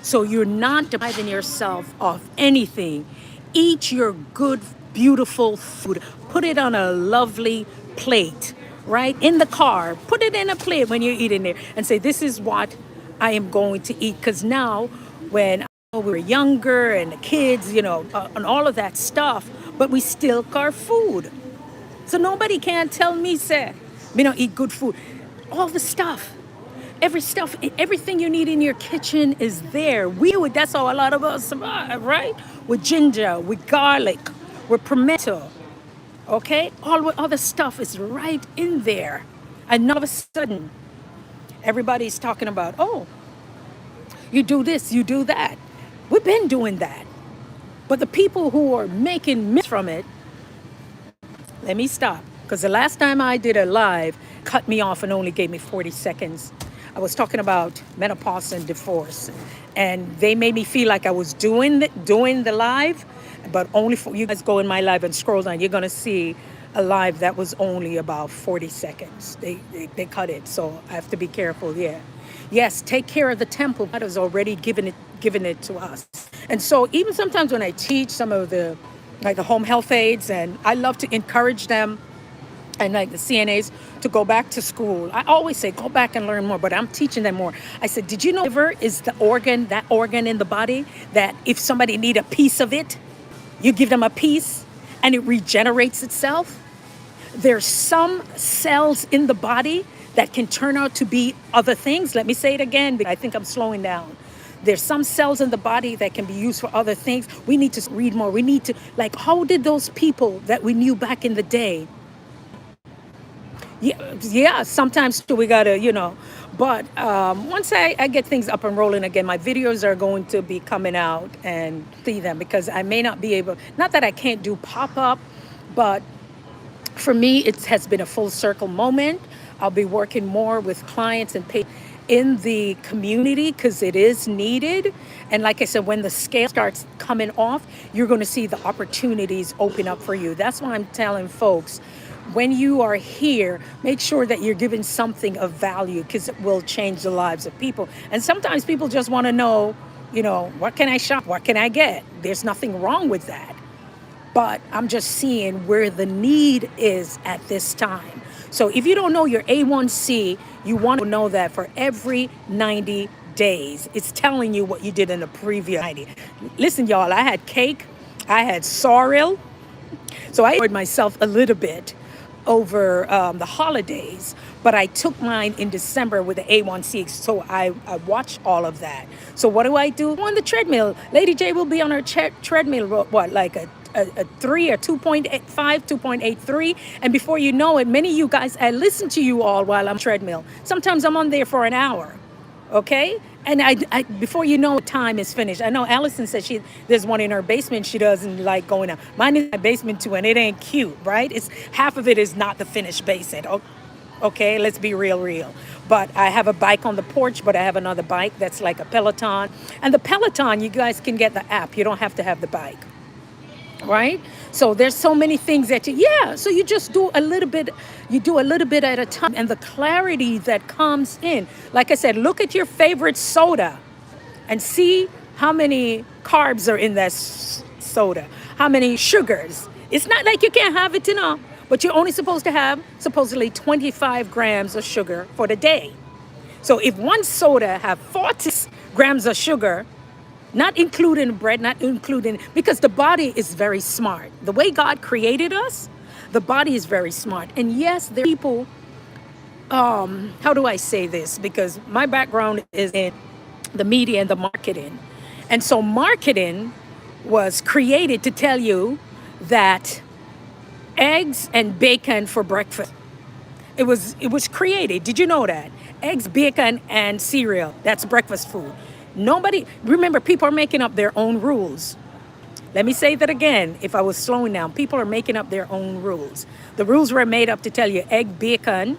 So you're not depriving yourself of anything. Eat your good, beautiful food. Put it on a lovely plate, right? In the car. Put it in a plate when you're eating there and say, this is what I am going to eat. Because now, when we were younger and the kids, and all of that stuff, but we still carve food. So nobody can tell me, say, we don't eat good food. All the stuff. Everything you need in your kitchen is there. That's how a lot of us survive, right? With ginger, with garlic, with pimento, okay? All the other stuff is right in there. And all of a sudden, everybody's talking about, oh, you do this, you do that. We've been doing that. But the people who are making myths from it, let me stop. Because the last time I did a live, cut me off and only gave me 40 seconds. I was talking about menopause and divorce, and they made me feel like I was doing the live, but only for you guys go in my live and scroll down. You're gonna see a live that was only about 40 seconds. They cut it, so I have to be careful. Yeah, yes, take care of the temple. God has already given it to us, and so even sometimes when I teach some of the home health aides, and I love to encourage them. And like the CNAs to go back to school. I always say, go back and learn more, but I'm teaching them more. I said, did you know liver is that organ in the body that if somebody need a piece of it, you give them a piece and it regenerates itself? There's some cells in the body that can turn out to be other things. Let me say it again, because I think I'm slowing down. There's some cells in the body that can be used for other things. We need to read more. We need to, how did those people that we knew back in the day, yeah, sometimes we gotta, but once I get things up and rolling again, my videos are going to be coming out and see them, because I may not be able, not that I can't do pop-up, but for me, it has been a full circle moment. I'll be working more with clients and patients in the community because it is needed. And like I said, when the scale starts coming off, you're going to see the opportunities open up for you. That's why I'm telling folks, when you are here, make sure that you're giving something of value, because it will change the lives of people. And sometimes people just want to know, what can I shop? What can I get? There's nothing wrong with that. But I'm just seeing where the need is at this time. So if you don't know your A1C, you want to know that for every 90 days. It's telling you what you did in the previous 90. Listen, y'all, I had cake. I had sorrel. So I enjoyed myself a little bit over the holidays, but I took mine in December with the A1C, so I watched all of that. So what do? On the treadmill. Lady J will be on her treadmill, like a 3 or 2.85, 2.83, and before you know it, many of you guys, I listen to you all while I'm treadmill. Sometimes I'm on there for an hour, okay? And I before you know, time is finished. I know Allison said there's one in her basement she doesn't like going out. Mine is in my basement too, and it ain't cute, right? It's half of it is not the finished basement. Okay, let's be real. But I have a bike on the porch, but I have another bike that's like a Peloton. And the Peloton, you guys can get the app. You don't have to have the bike, right? So there's so many things that so you just do a little bit at a time, and the clarity that comes in. Like I said, look at your favorite soda and see how many carbs are in that soda, how many sugars. It's not like you can't have it, but you're only supposed to have supposedly 25 grams of sugar for the day. So if one soda have 40 grams of sugar, not including bread, not including, because the body is very smart. The way God created us, the body is very smart. And yes, there are people, how do I say this? Because my background is in the media and the marketing. And so marketing was created to tell you that eggs and bacon for breakfast. It was created. Did you know that? Eggs, bacon, and cereal. That's breakfast food. Nobody, remember, people are making up their own rules. Let me say that again. If I was slowing down, people are making up their own rules. The rules were made up to tell you egg, bacon,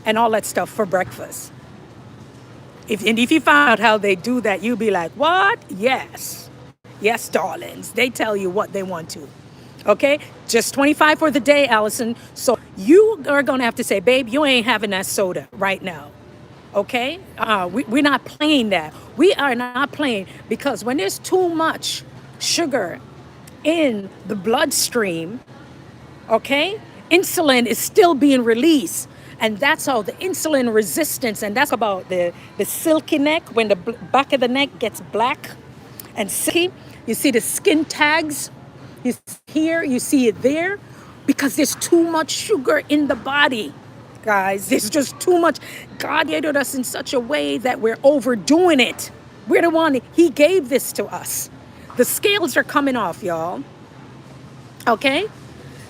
and all that stuff for breakfast. If you find out how they do that, you'll be like, what? Yes. Yes, darlings. They tell you what they want to. Okay? Just 25 for the day, Allison. So you are going to have to say, babe, you ain't having that soda right now. Okay? We're not playing that. We are not playing, because when there's too much sugar in the bloodstream, okay, insulin is still being released. And that's how the insulin resistance, and that's about the silky neck, when the back of the neck gets black and silky. You see the skin tags, you see here, you see it there, because there's too much sugar in the body. Guys, there's just too much. God created us in such a way that we're overdoing it. We're the one, He gave this to us. The scales are coming off, y'all. Okay?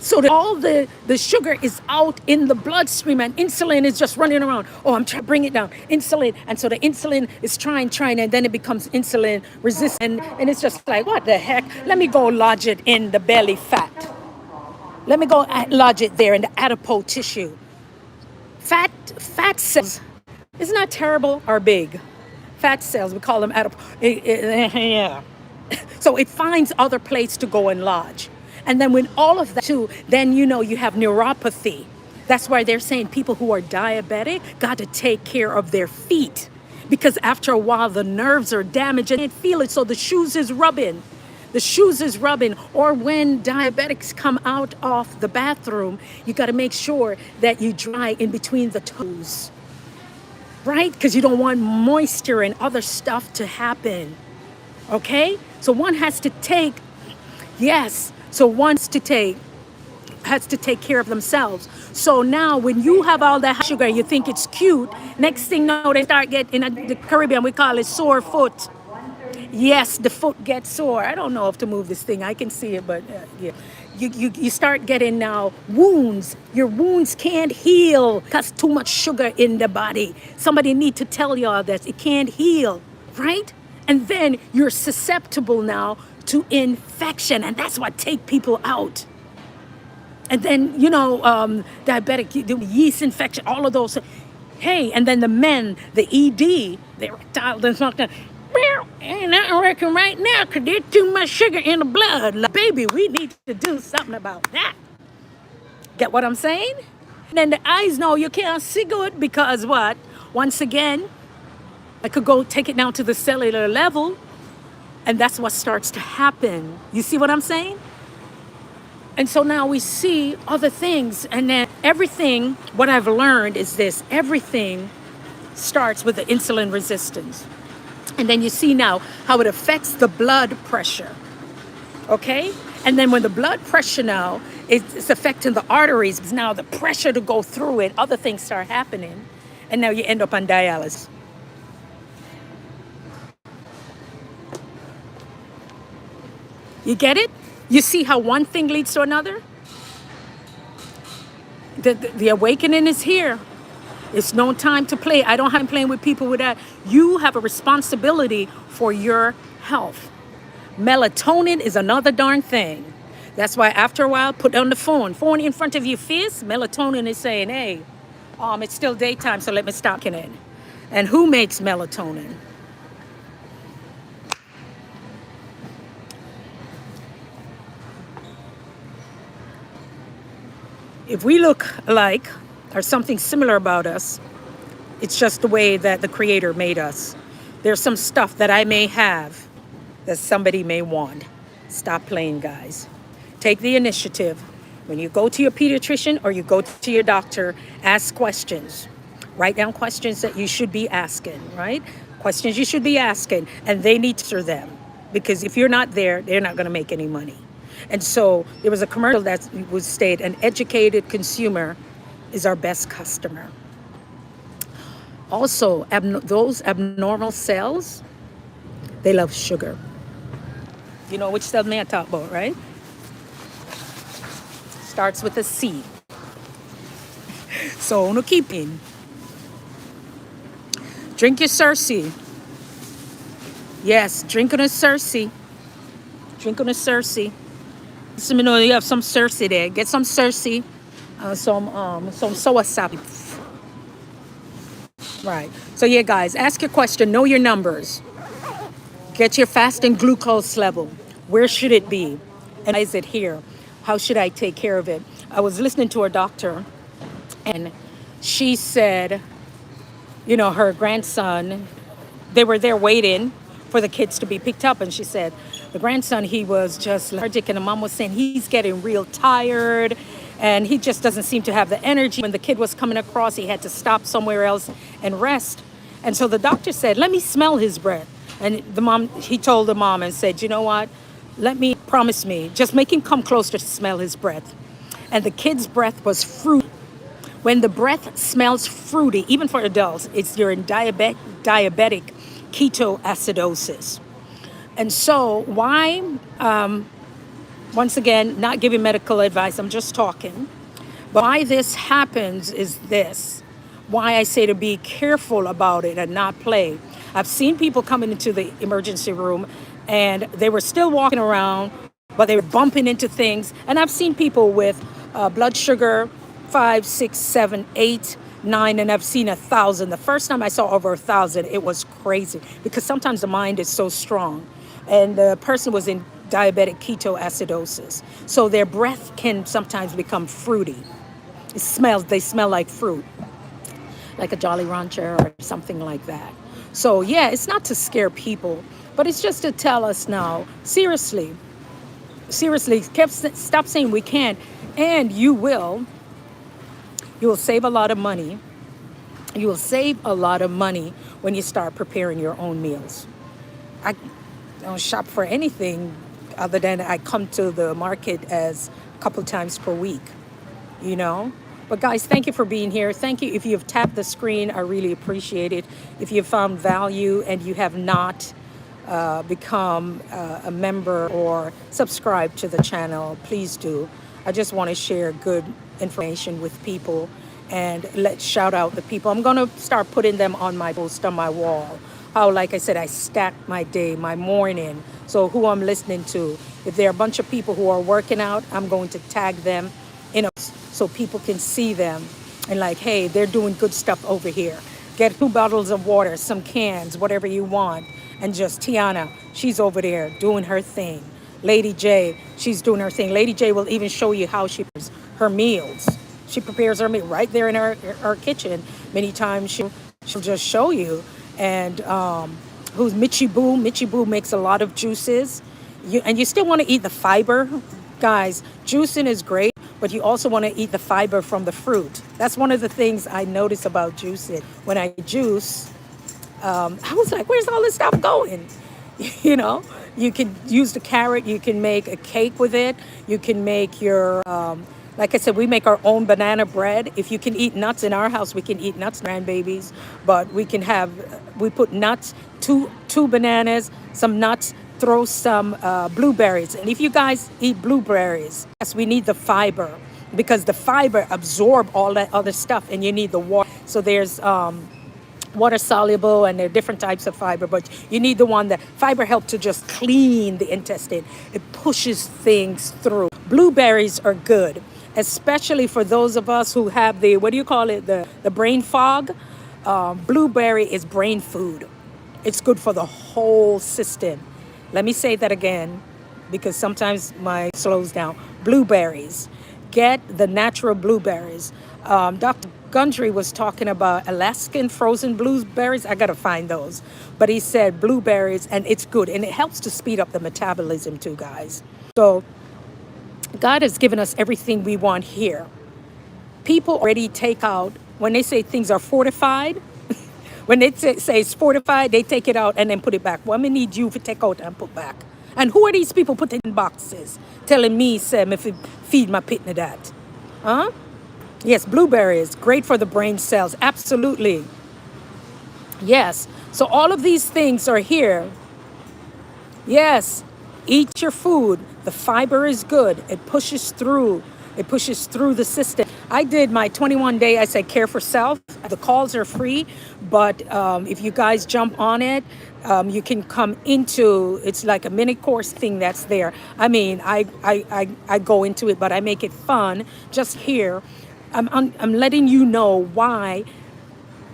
So that all the sugar is out in the bloodstream, and insulin is just running around. Oh, I'm trying to bring it down. Insulin. And so the insulin is trying, and then it becomes insulin resistant. And it's just like, what the heck? Let me go lodge it in the belly fat. Let me go lodge it there in the adipose tissue. Fat cells is not terrible or big. Fat cells, we call them adipose. Yeah. So it finds other place to go and lodge. And then when all of that too, then you have neuropathy. That's why they're saying people who are diabetic got to take care of their feet, because after a while the nerves are damaged and they feel it. So the shoes is rubbing. The shoes is rubbing. Or when diabetics come out of the bathroom, you got to make sure that you dry in between the toes, right? Because you don't want moisture and other stuff to happen. Okay? So one has to take, yes. So one has to take care of themselves. So now when you have all that sugar, you think it's cute. Next thing you know, they start getting, in the Caribbean, we call it sore foot. Yes, the foot gets sore. I don't know if to move this thing. I can see it, but yeah. You start getting now wounds. Your wounds can't heal because too much sugar in the body. Somebody need to tell y'all that it can't heal, right? And then you're susceptible now to infection, and that's what take people out. And then, diabetic, the yeast infection, all of those. Hey, and then the men, the ED, the erectile dysfunction. Ain't nothing working right now because there's too much sugar in the blood. Like, baby, we need to do something about that. Get what I'm saying? And then the eyes know you can't see good because what? Once again, I could go take it down to the cellular level, and that's what starts to happen. You see what I'm saying? And so now we see other things, and then everything, what I've learned is this: everything starts with the insulin resistance. And then you see now how it affects the blood pressure, okay? And then when the blood pressure now is affecting the arteries, now the pressure to go through it, other things start happening, and now you end up on dialysis. You get it? You see how one thing leads to another? The awakening is here. It's no time to play. I don't have playing with people with that. You have a responsibility for your health. Melatonin is another darn thing. That's why after a while, put on the phone in front of your face. Melatonin is saying, hey, it's still daytime, so let me stop it. And who makes melatonin? If we look like or something similar about us, it's just the way that the Creator made us. There's some stuff that I may have that somebody may want. Stop playing, guys. Take the initiative. When you go to your pediatrician or you go to your doctor, ask questions. Write down questions that you should be asking, right? Questions you should be asking, and they need to answer them. Because if you're not there, they're not going to make any money. And so there was a commercial that would state, an educated consumer is our best customer. Also, those abnormal cells, they love sugar. You know which cell may I talk about, right? Starts with a C. So, no keeping. Drink your Cersei. Yes, drink on a Cersei. Drink on a Cersei. So, you know, you have some Cersei there. Get some Cersei. Some sowasabi. Right. So, yeah, guys, ask your question. Know your numbers. Get your fasting glucose level. Where should it be? And is it here? How should I take care of it? I was listening to a doctor, and she said, you know, her grandson, they were there waiting for the kids to be picked up. And she said, the grandson, he was just lethargic. And the mom was saying, he's getting real tired. And he just doesn't seem to have the energy. When the kid was coming across, he had to stop somewhere else and rest. And so the doctor said, let me smell his breath. And he told the mom and said, you know what? Promise me, just make him come closer to smell his breath. And the kid's breath was fruity. When the breath smells fruity, even for adults, you're in diabetic ketoacidosis. And so why, once again, not giving medical advice, I'm just talking. But why this happens is this. Why I say to be careful about it and not play. I've seen people coming into the emergency room and they were still walking around, but they were bumping into things. And I've seen people with blood sugar 5, 6, 7, 8, 9, and I've seen 1,000. The first time I saw over 1,000, it was crazy because sometimes the mind is so strong. And the person was in diabetic ketoacidosis. So their breath can sometimes become fruity. They smell like fruit, like a Jolly Rancher or something like that. So yeah, it's not to scare people, but it's just to tell us now, seriously, stop saying we can't, and you will save a lot of money. You will save a lot of money when you start preparing your own meals. I don't shop for anything other than I come to the market as a couple times per week, you know. But guys, thank you for being here. Thank you. If you have tapped the screen, I really appreciate it. If you have found value and you have not become a member or subscribe to the channel, please do. I just want to share good information with people and let's shout out the people. I'm going to start putting them on my post on my wall. How, like I said, I stack my day, my morning. So who I'm listening to. If there are a bunch of people who are working out, I'm going to tag them in so people can see them and like, hey, they're doing good stuff over here. Get 2 bottles of water, some cans, whatever you want. And just Tiana, she's over there doing her thing. Lady J, she's doing her thing. Lady J will even show you how she prepares her meals. She prepares her meal right there in her kitchen. Many times she'll just show you. And who's Mitchie Boo? Mitchie Boo makes a lot of juices. You still want to eat the fiber. Guys, juicing is great, but you also want to eat the fiber from the fruit. That's one of the things I notice about juicing. When I juice, I was like, where's all this stuff going? You know, you can use the carrot. You can make a cake with it. You can make your, like I said, we make our own banana bread. If you can eat nuts in our house, we can eat nuts, grandbabies. But we put nuts, two bananas, some nuts, throw some blueberries. And if you guys eat blueberries, yes, we need the fiber because the fiber absorb all that other stuff and you need the water. So there's water soluble and there are different types of fiber, but you need the one that fiber helps to just clean the intestine. It pushes things through. Blueberries are good, especially for those of us who have the, what do you call it? The brain fog. Blueberry is brain food. It's good for the whole system. Let me say that again, because sometimes my slows down. Blueberries. Get the natural blueberries. Dr. Gundry was talking about Alaskan frozen blueberries. I gotta find those. But he said blueberries, and it's good. And it helps to speed up the metabolism too, guys. So God has given us everything we want here. People already take out, when they say things are fortified, when they say it's fortified, they take it out and then put it back. Well, I'm gonna need you to take out and put back. And who are these people putting in boxes? Telling me, Sam, if it feed my pitney that. Huh? Yes, blueberries, great for the brain cells. Absolutely. Yes. So all of these things are here. Yes. Eat your food. The fiber is good. It pushes through. It pushes through the system. I did my 21-day, I said, care for self. The calls are free, but if you guys jump on it, you can come into, it's like a mini course thing that's there. I mean, I go into it, but I make it fun. Just here, I'm letting you know why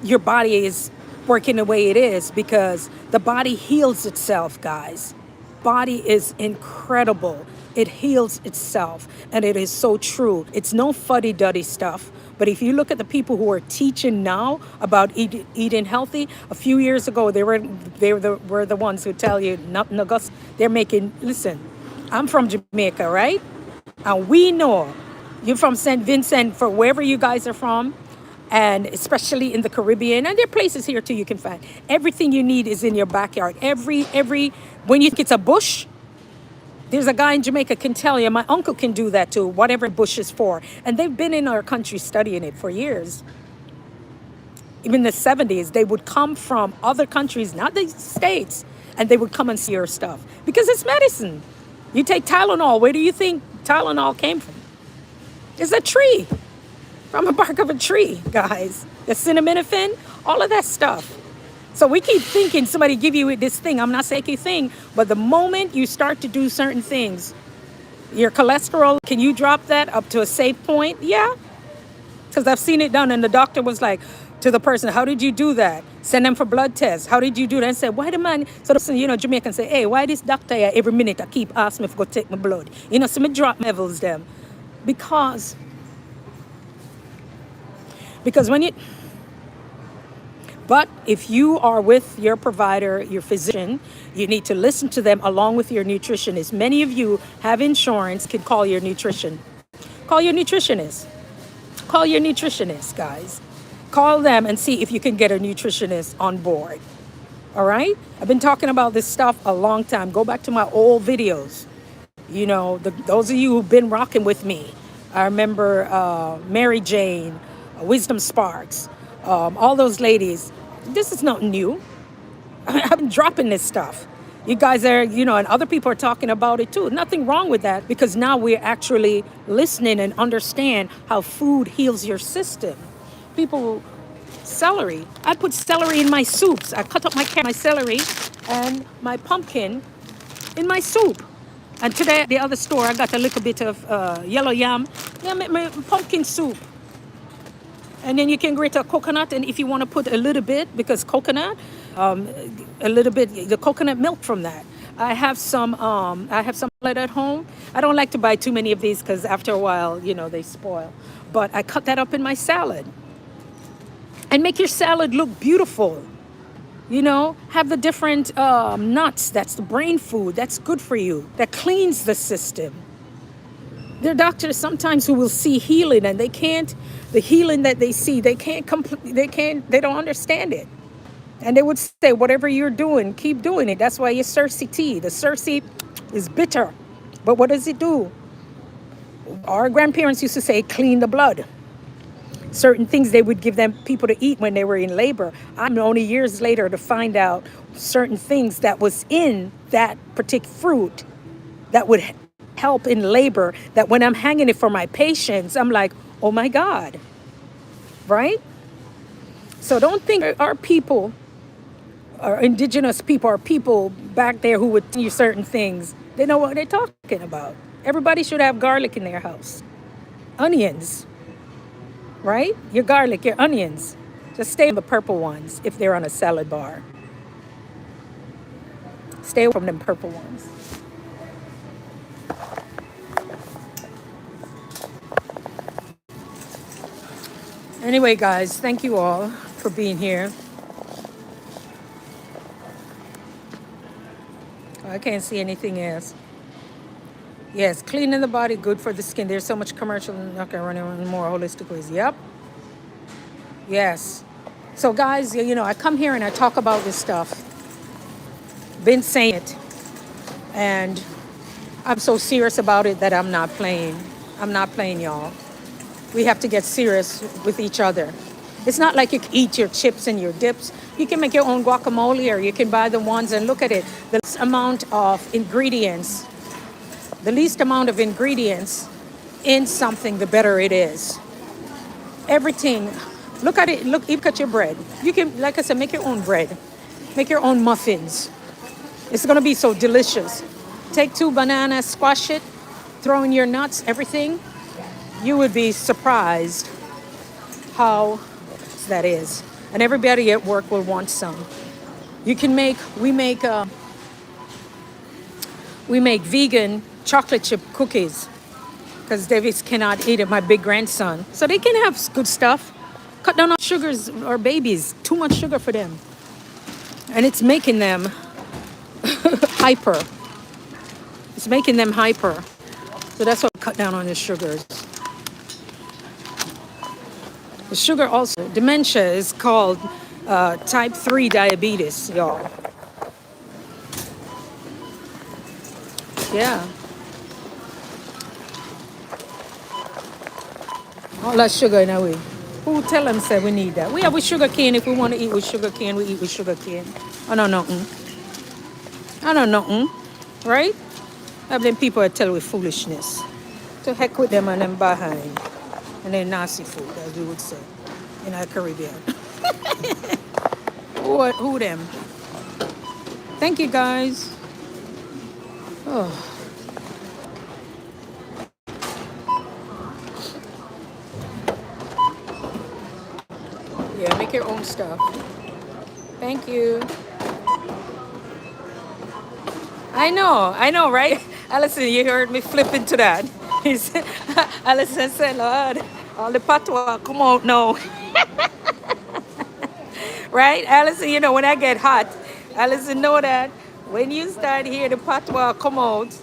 your body is working the way it is, because the body heals itself, guys. Body is incredible. It heals itself, and it is so true. It's no fuddy-duddy stuff. But if you look at the people who are teaching now about eating healthy, a few years ago were the ones who tell you nothing. They're making. Listen, I'm from Jamaica, right? And we know you're from St. Vincent, for wherever you guys are from, and especially in the Caribbean, and there are places here too you can find. Everything you need is in your backyard. When you think it's a bush, there's a guy in Jamaica can tell you. My uncle can do that too, whatever bush is for. And they've been in our country studying it for years. Even in the 70s, they would come from other countries, not the States, and they would come and see our stuff because it's medicine. You take Tylenol. Where do you think Tylenol came from? It's a tree, from the bark of a tree, guys. The acetaminophen, all of that stuff. So we keep thinking somebody give you this thing. I'm not saying a thing, but the moment you start to do certain things, your cholesterol, can you drop that up to a safe point? Yeah, because I've seen it done. And the doctor was like to the person, how did you do that? Send them for blood tests. How did you do that? And said, why the man? So the person, Jamaican say, hey, why this doctor here every minute I keep asking me to go take my blood? So me drop levels them. Because when you... But if you are with your provider, your physician, you need to listen to them along with your nutritionist. Many of you have insurance, can call your nutrition. Call your nutritionist. Call your nutritionist, guys. Call them and see if you can get a nutritionist on board. All right? I've been talking about this stuff a long time. Go back to my old videos. Those of you who've been rocking with me. I remember Mary Jane, Wisdom Sparks, all those ladies. This is not new. I've been dropping this stuff. You guys are, and other people are talking about it too. Nothing wrong with that, because now we're actually listening and understand how food heals your system. Celery. I put celery in my soups. I cut up my celery and my pumpkin in my soup. And today at the other store, I got a little bit of yellow yam. Yeah, my pumpkin soup. And then you can grate a coconut, and if you want to put a little bit, because coconut, a little bit, the coconut milk from that. I have some salad at home. I don't like to buy too many of these because after a while, they spoil. But I cut that up in my salad. And make your salad look beautiful. Have the different nuts. That's the brain food. That's good for you. That cleans the system. There are doctors sometimes who will see healing, and they can't. The healing that they see, they don't understand it. And they would say, whatever you're doing, keep doing it. That's why your Cersei tea. The Cersei is bitter. But what does it do? Our grandparents used to say, clean the blood. Certain things they would give them people to eat when they were in labor. I'm only years later to find out certain things that was in that particular fruit that would help in labor, that when I'm hanging it for my patients, I'm like, oh my God, right? So don't think our people, our indigenous people, our people back there who would tell you certain things, they know what they're talking about. Everybody should have garlic in their house. Onions, right? Your garlic, your onions. Just stay on the purple ones if they're on a salad bar. Stay away from them purple ones. Anyway, guys, thank you all for being here. I can't see anything else. Yes, cleaning the body, good for the skin. There's so much commercial, not gonna run in more holistic ways. Yep. Yes. So, guys, I come here and I talk about this stuff. Been saying it, and I'm so serious about it that I'm not playing. I'm not playing, y'all. We have to get serious with each other. It's not like you can eat your chips and your dips. You can make your own guacamole, or you can buy the ones and look at it. The least amount of ingredients, in something, the better it is. Everything. Look at it. Look at your bread. You can, like I said, make your own bread. Make your own muffins. It's gonna be so delicious. Take 2 bananas, squash it, throw in your nuts, everything. You would be surprised how that is. And everybody at work will want some. You can make, we make vegan chocolate chip cookies because Davis cannot eat it, my big grandson. So they can have good stuff. Cut down on sugars or babies, too much sugar for them. And it's making them hyper. It's making them hyper. So that's why we cut down on the sugars. The sugar also, dementia is called type 3 diabetes, y'all. Yeah. All that sugar in our way. Who tell them say we need that? We have with sugar cane. If we want to eat with sugar cane, we eat with sugar cane. I know nothing. I know nothing. Right? Have them people that tell with foolishness. To heck with them and them behind. And then nasty food, as we would say in our Caribbean. Who them? Thank you, guys. Oh. Yeah, make your own stuff. Thank you. I know, right? Alison, you heard me flip into that. He said, Alison said, Lord, all the patois come out now. Right? Alison, when I get hot, Alison know that when you start hear the patois come out,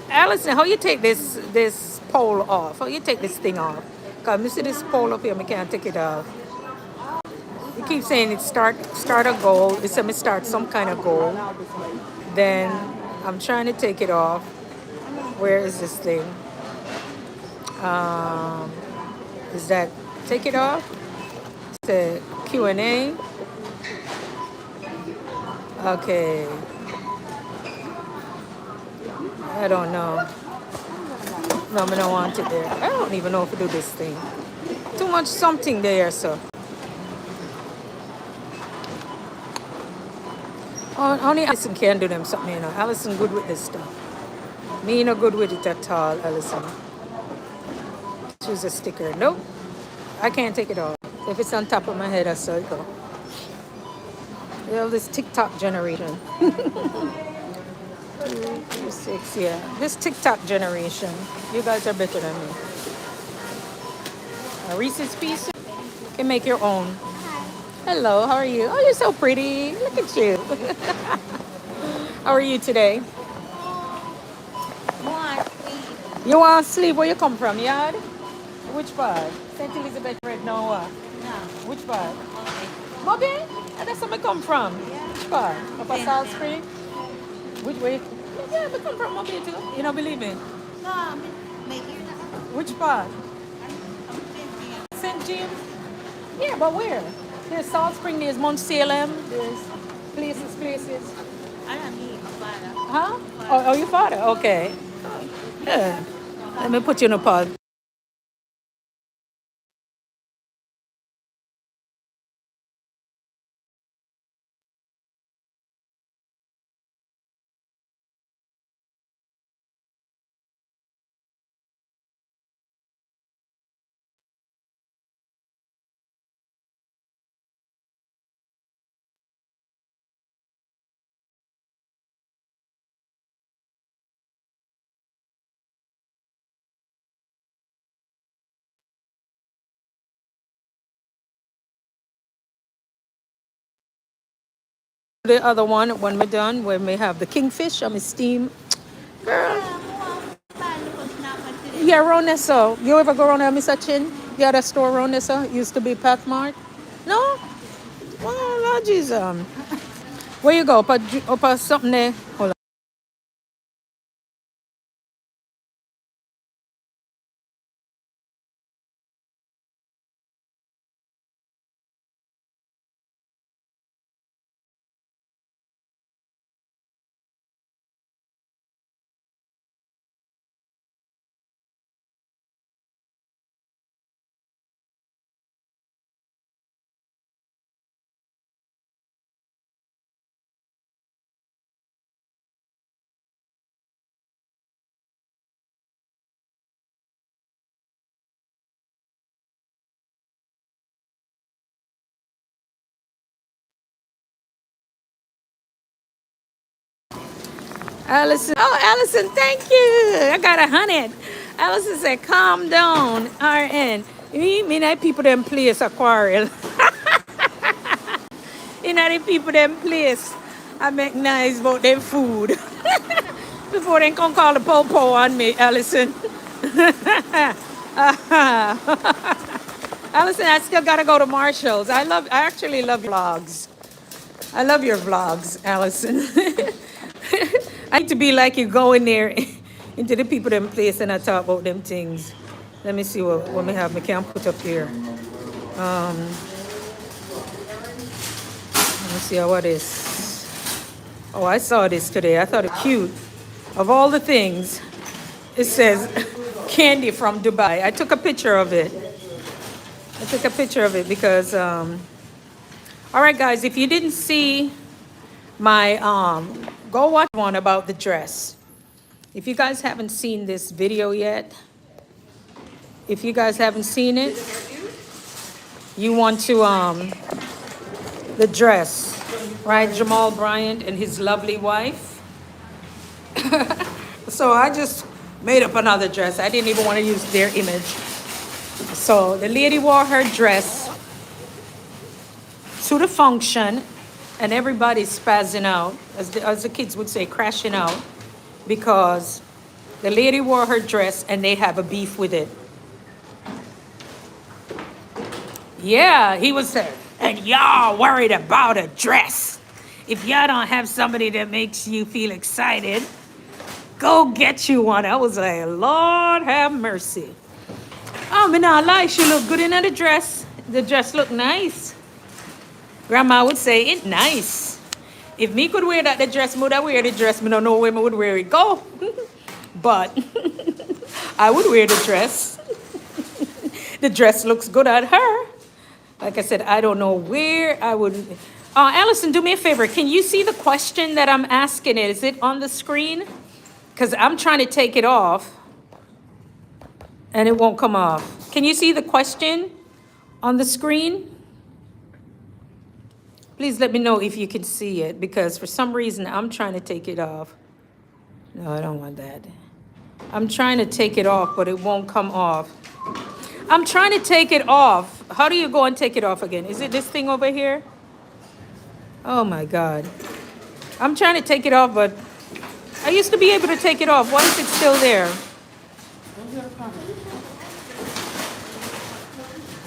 Alison, how you take this pole off? How you take this thing off? Cause me see this pole up here, I can't take it off. You keep saying it start a goal. It said me start some kind of goal. Then I'm trying to take it off. Where is this thing? Is that take it off? It's a Q&A. Okay. I don't know. No, I don't want it there. I don't even know if to do this thing. Too much something there, so. Only Alison can do them something, Alison good with this stuff. Me not good with it at all, Alison. Choose a sticker. Nope. I can't take it off. If it's on top of my head, I saw it go. You know, this TikTok generation. 2, 6, yeah. This TikTok generation. You guys are better than me. A Reese's Piece. You can make your own. Hello, how are you? Oh, you're so pretty. Look at you. How are you today? You want to sleep? Where you come from, yard? Which part? St. Elizabeth Red, no. Which part? Bobby? That's where I come from. Which part? Up at South Spring? Which way? Yeah, we come from Bobby too. You don't believe me? Which part? St. James? Yeah, but where? There's South Spring, there's Mount Salem, there's places. Huh? Oh, your father? Okay. Yeah. Let me put you in a pod. The other one, when we're done, when we have the kingfish, I'm steam. Girl, yeah, around there, so. You ever go around there, Mr. Chin? The other store around there, so? Used to be Pathmart. No? Oh, Lord Jesus. Where you go? Up something there? Hold on. Allison. Oh, Allison, thank you. I got 100. Allison said, calm down, RN. You mean that people them place aquarium? You know the people them place. I make nice about them food. Before they come call the po-po on me, Allison. Allison, I still gotta go to Marshall's. I actually love vlogs. I love your vlogs, Allison. I need to be like you, go in there into the people them place and I talk about them things. Let me see what we have. We can put up here. Let me see what is. Oh, I saw this today. I thought it cute. Of all the things, it says candy from Dubai. I took a picture of it. Because, all right, guys, if you didn't see my, go watch one about the dress. If you guys haven't seen this video yet, if you guys haven't seen it, you want to, the dress, right? Jamal Bryant and his lovely wife. So I just made up another dress. I didn't even want to use their image. So the lady wore her dress to the function, and everybody's spazzing out, as the kids would say, crashing out, because the lady wore her dress and they have a beef with it. Yeah, he was there. And y'all worried about a dress. If y'all don't have somebody that makes you feel excited, go get you one. I was like, Lord have mercy. Oh, me not lie, she looked good in the dress. The dress looked nice. Grandma would say, it's nice. If me could wear that the dress, would I wear the dress? Me don't know where me would wear it go. But I would wear the dress. The dress looks good on her. Like I said, I don't know where I would. Allison, do me a favor. Can you see the question that I'm asking? Is it on the screen? Because I'm trying to take it off and it won't come off. Can you see the question on the screen? Please let me know if you can see it, because for some reason I'm trying to take it off. No, I don't want that. I'm trying to take it off, but it won't come off. I'm trying to take it off. How do you go and take it off again? Is it this thing over here? Oh my God. I'm trying to take it off, but I used to be able to take it off. Why is it still there?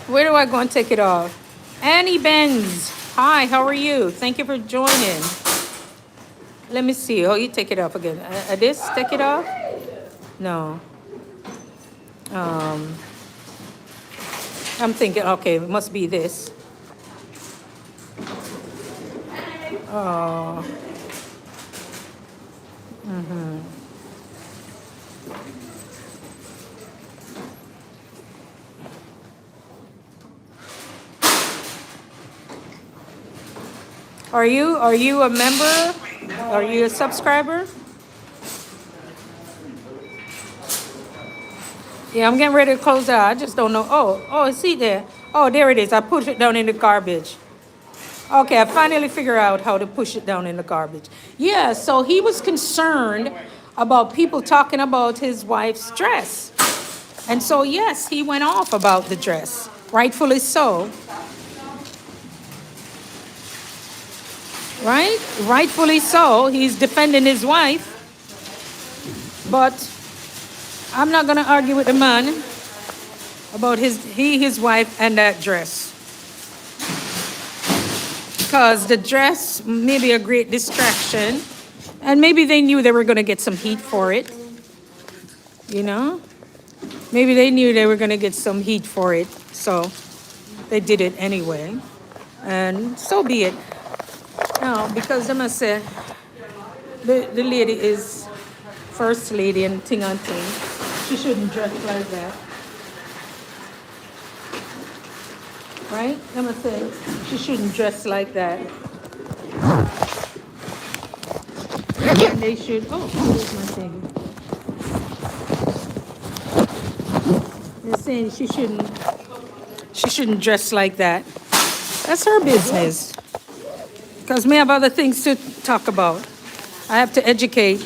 Where do I go and take it off? Annie Benz. Hi, how are you? Thank you for joining. Let me see. Oh, you take it off again. This, take it off? No. I'm thinking, okay, it must be this. Oh. Are you a member? Are you a subscriber? Yeah, I'm getting ready to close out. I just don't know. Oh, see there. Oh, there it is. I pushed it down in the garbage. Okay, I finally figured out how to push it down in the garbage. Yeah, so he was concerned about people talking about his wife's dress. And so, yes, he went off about the dress, rightfully so. right? Rightfully so. He's defending his wife. But I'm not going to argue with the man about his wife, and that dress. Because the dress may be a great distraction. And maybe they knew they were going to get some heat for it. You know? Maybe they knew they were going to get some heat for it. So they did it anyway. And so be it. Now, because I must say, the lady is first lady and thing on thing. She shouldn't dress like that. Right? I must say, she shouldn't dress like that. And they should, oh, here's my thing. They're saying she shouldn't dress like that. That's her business. Because we have other things to talk about. I have to educate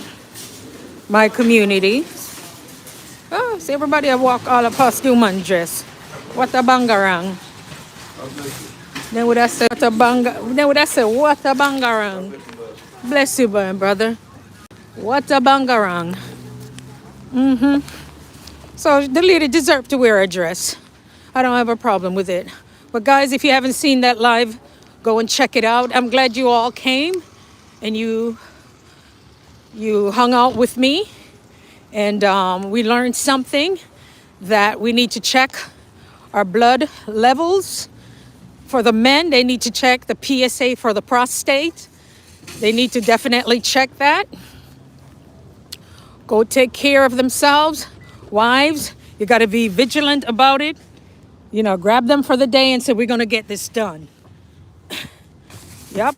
my community. Oh, see everybody I walk all past human dress. What a bangarang. Then would I say what a bangarang? Bless you, my brother. What a bangarang. So the lady deserved to wear a dress. I don't have a problem with it. But guys, if you haven't seen that live, go and check it out. I'm glad you all came and you hung out with me. And we learned something, that we need to check our blood levels. For the men, they need to check the PSA for the prostate. They need to definitely check that. Go take care of themselves. Wives, you got to be vigilant about it. You know, grab them for the day and say, we're going to get this done. Yep.